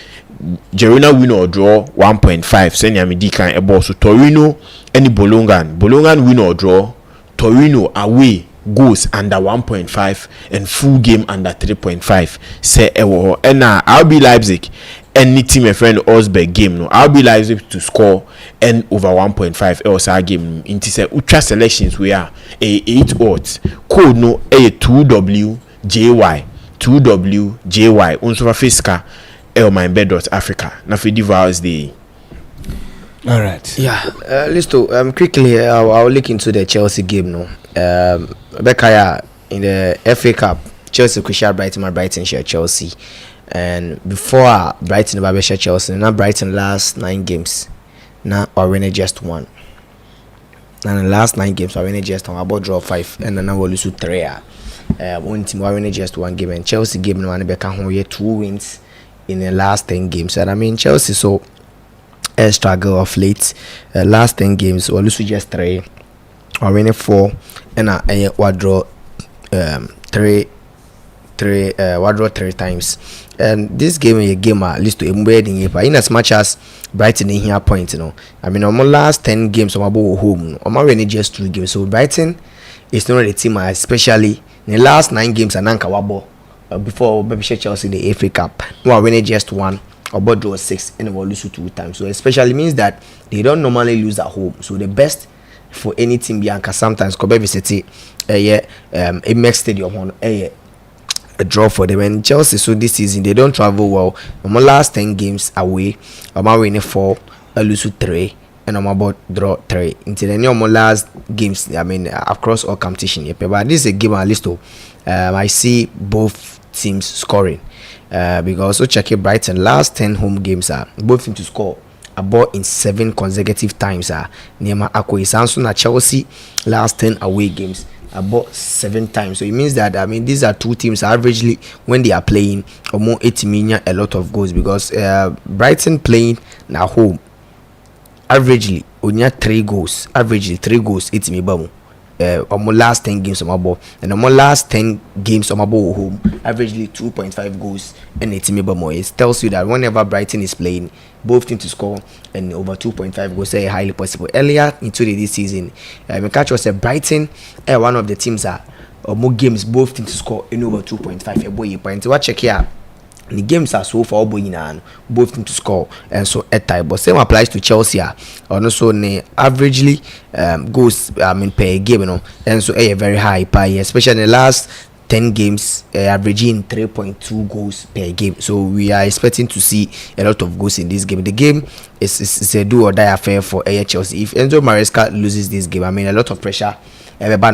Girona win or draw 1.5 senya me di kan ebo so Torino any Bologna win or draw Torino away goes under 1.5 and full game under 3.5 say ewo and RB Leipzig any team a friend Osberg game no RB Leipzig to score and over 1.5 else game into say ultra selections we are a 8 odds code no a 2WJY unso fiska MYBET.AFRICA na for devours the all right Listo quickly I'll look into the Chelsea game no Bekaya in the FA Cup Chelsea could share Brighton share Chelsea and before Brighton never share Chelsea now Brighton last 9 games now already just 1 and the last 9 games already just 1 about draw 5 and then we lose 3 one team already just 1 game and Chelsea game no one back home 2 wins in the last 10 games and I mean Chelsea so a struggle of late last 10 games we lose just 3 already 4 and I draw 3 times and this game is a game at least to embed in as much as Brighton in here point I mean almost last 10 games on about home I'm already just 2 games so Brighton is not a team especially in the last 9 games and Anka Wabo before maybe Chelsea in the FA Cup no already just 1 about draw 6 and we lose 2 times so especially means that they don't normally lose at home so the best for any team Bianca sometimes Kobe City a mixed stadium on a draw for them and Chelsea so this season they don't travel well last 10 games away I'm winning 4 I lose 3 and I'm about draw 3 until the new last games I mean across all competition but this is a game at least I see both teams scoring because also check it Brighton last 10 home games are both teams to score about in 7 consecutive times Nema Akwe Samson at Chelsea last 10 away games about 7 times so it means that I mean these are 2 teams averagely when they are playing or more 80 million a lot of goals because Brighton playing at home averagely only 3 goals 80 million almost last 10 games on my ball and almost last 10 games on my ball home averagely 2.5 goals and 80 million more. It tells you that whenever Brighton is playing both teams to score and over 2.5 goals is highly possible. Earlier into this season catch was Brighton one of the teams are more games both teams to score in over 2.5 boy point what check here the games are so far both teams to score and so at time but same applies to Chelsea and also averagely goals I mean per game and so a very high pie especially in the last 10 games averaging 3.2 goals per game so we are expecting to see a lot of goals in this game. The game is a do or die affair for Chelsea. If Enzo Maresca loses this game I mean a lot of pressure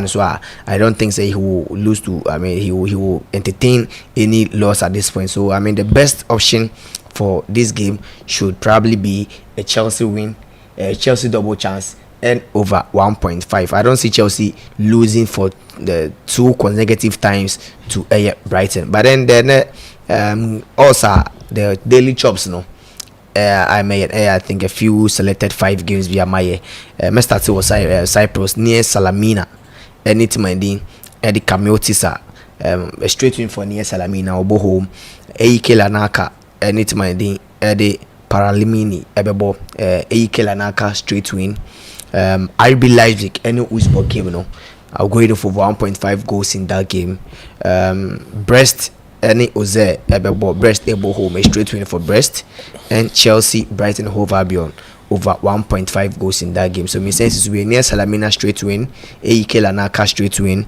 so I don't think he will lose to I mean he will entertain any loss at this point so I mean the best option for this game should probably be a Chelsea win, a Chelsea double chance and over 1.5. I don't see Chelsea losing for the 2 consecutive times to Brighton. But then also the daily chops, no. I think a few selected 5 games via my Mr. was Cyprus near Salamina. Anytime Eddie Camotisa, a straight win for near Salamina or Bohome, Eike Lanaka, anytime Eddie Paralimini, Ebebo, Eike Lanaka, straight win. RB Leipzig, any Uzbek game, no. I'll go in for 1.5 goals in that game. Brest, any Oze, Ebebo, Brest, Ebo home, a straight win for Brest, and Chelsea, Brighton, Hove Albion. Over 1.5 goals in that game. So my sense is we're near Salamina straight win, AEK Lanaka straight win,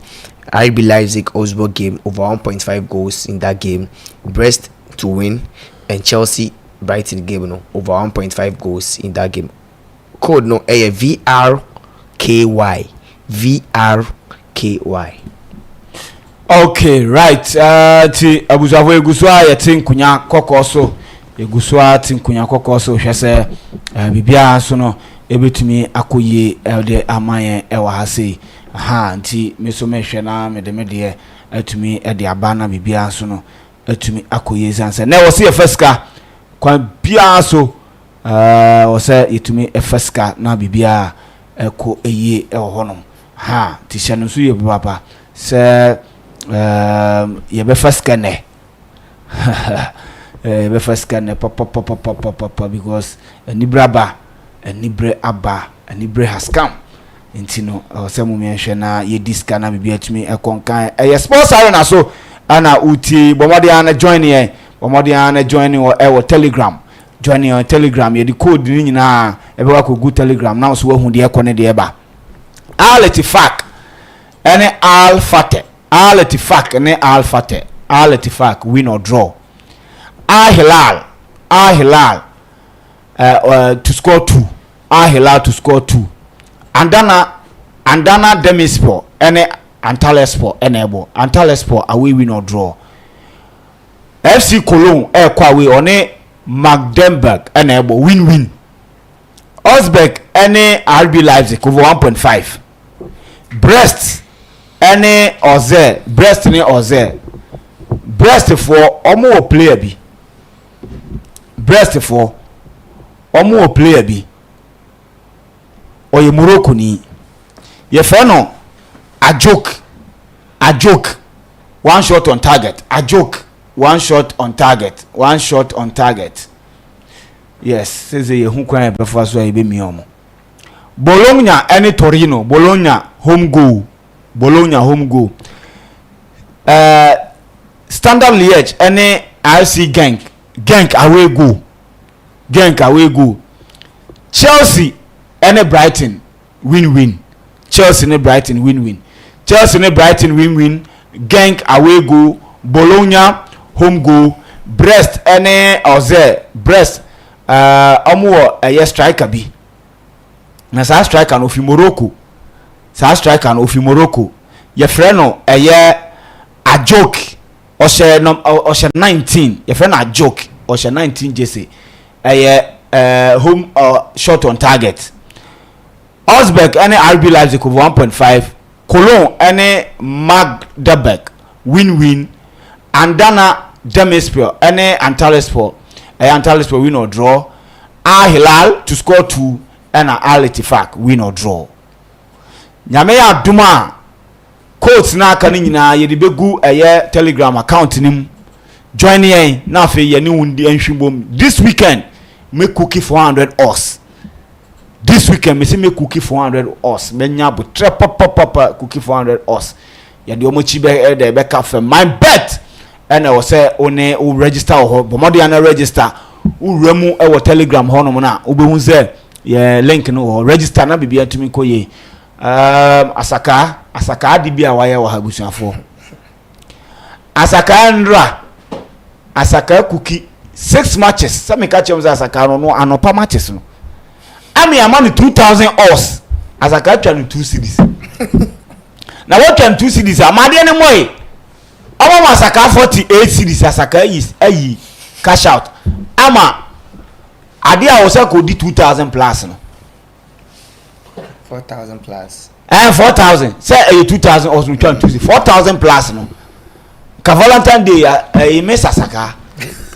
RB Leipzig Augsburg game over 1.5 goals in that game, Brest to win, and Chelsea Brighton game no over 1.5 goals in that game. Code no VRKY. Okay, right. Ti abuzawo eguswa ya tinkunya kokoso. Eguswa tinkunya kokoso hwese bibia so no ebetumi akoye de amaye ewa hase. Aha, nti meso mehwe na medemede atumi de abana bibia so no atumi akoye zanse. Na wo se efeska kwa bia so wo se yetumi efeska na bibia eko eye ewo honom. Ha, ti hyano so ye baba se be first ne be first ne papa because enibraba enibre aba enibre has come intino osemu menhwe na ye diska na bibia tumi ekonkan sports arena so ana uti bomode ana join ye bomode ana join wo Telegram join on Telegram ye di code ni nyina ebe wa ko good Telegram now so hu de ekone de eba Al-Ittifaq ene Al-Fateh Al-Ittifaq ne Al-Fateh Al-Ittifaq win or draw Al-Hilal to score 2 Al-Hilal to score 2 Andana Demirspor ene Antalyaspor enebo Antalyaspor away win or draw FC Cologne kwa away one Magdeburg enebo win Augsburg ene RB Leipzig over 1.5 Brest ene Oze Brest ni Oze Brest for omo player bi Brest for omo player bi oye Morocco ni ye fe no a joke one shot on target one shot on target yes says ye hu kwan be fa so e be mi omo Bologna ene Torino Bologna home goal Standard Liège ene RC Genk away goal Chelsea ene Brighton win Chelsea ne Brighton win Genk away goal Bologna home goal Brest ene Oze Brest omo a striker bi na sa striker no fi Morocco ye freno eye a joke o she 19 ye freno a joke o she 19 jese eye home shot on target Augsburg ene RB Leipzig over 1.5 Cologne ene Magdeburg win Andana Demirspor ene Antalyaspor win or draw Al-Hilal to score 2 and Al-Ittifaq win or draw nyame ya duma coach na aka ni nyina ye de begu Telegram account nim join yen na fe ye ni wundi anhwibom this weekend make cookie 400 us this weekend me say make cookie 400 us menya bo tre papa cookie 400 us ya de omo chi be de be ka fe my bet and I was say one o register ho bomode ana register uremu e wo Telegram ho no na obehun say ye link no register na bibia tumi koye asaka adi bia waye wa habusuafo asaka ndra asaka kuki 6 matches some ka chem za asaka no anopa matches no ami amani 2000 us asaka twa no 2 cities na what twa 2 cities amade ne moy omo asaka 48 cities asaka is ayi cash out ama ade a wo se ko di 2000 plus no 4,000 plus. 4,000. Say 2,000 or 4,000 plus no. Ka Valentine Day miss Asaka.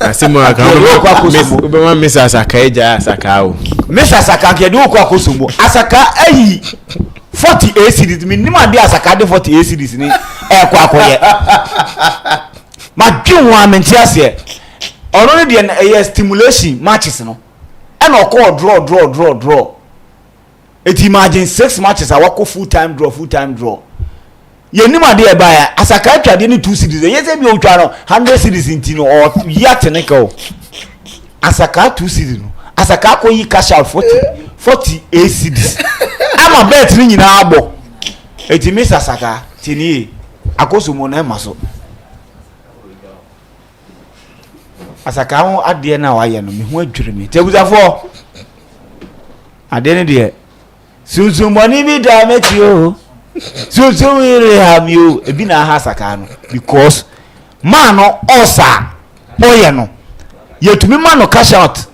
Asimo aka miss Asaka eja Asaka o. Miss Asaka ke do kwa kosumo. Asaka 48 cities minimum dey Asaka dey 48 cities ni kwa akoye. Ma dwon amenti ase. Ono ne dey stimulation matches no. E na draw. It imagine 6 matches a wako full time draw. Ye nima de ba ya Asaka twade ni 2 cities. Ye se bi o twa no 100 cities intino or ya technical. Asaka 2 cities no. Asaka ko yi cash out 48 cities. Ama bet ni nyina abo. Eti miss Asaka tini akoso mo na maso. Asaka ho ade na wa ye no me ho adwire me. Teguzafo. Ade ne de Susumoni bi da meti o. Susumiri ham you ebi na ha Asaka no because man no osa boye no. Yetumi man no cash out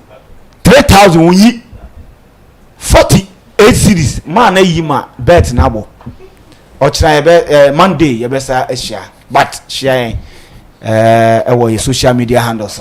3,000 unyi 48 cities man na yi ma bet na abo. Ochira ye be Monday ye be sa ehia but share ewo social media handles.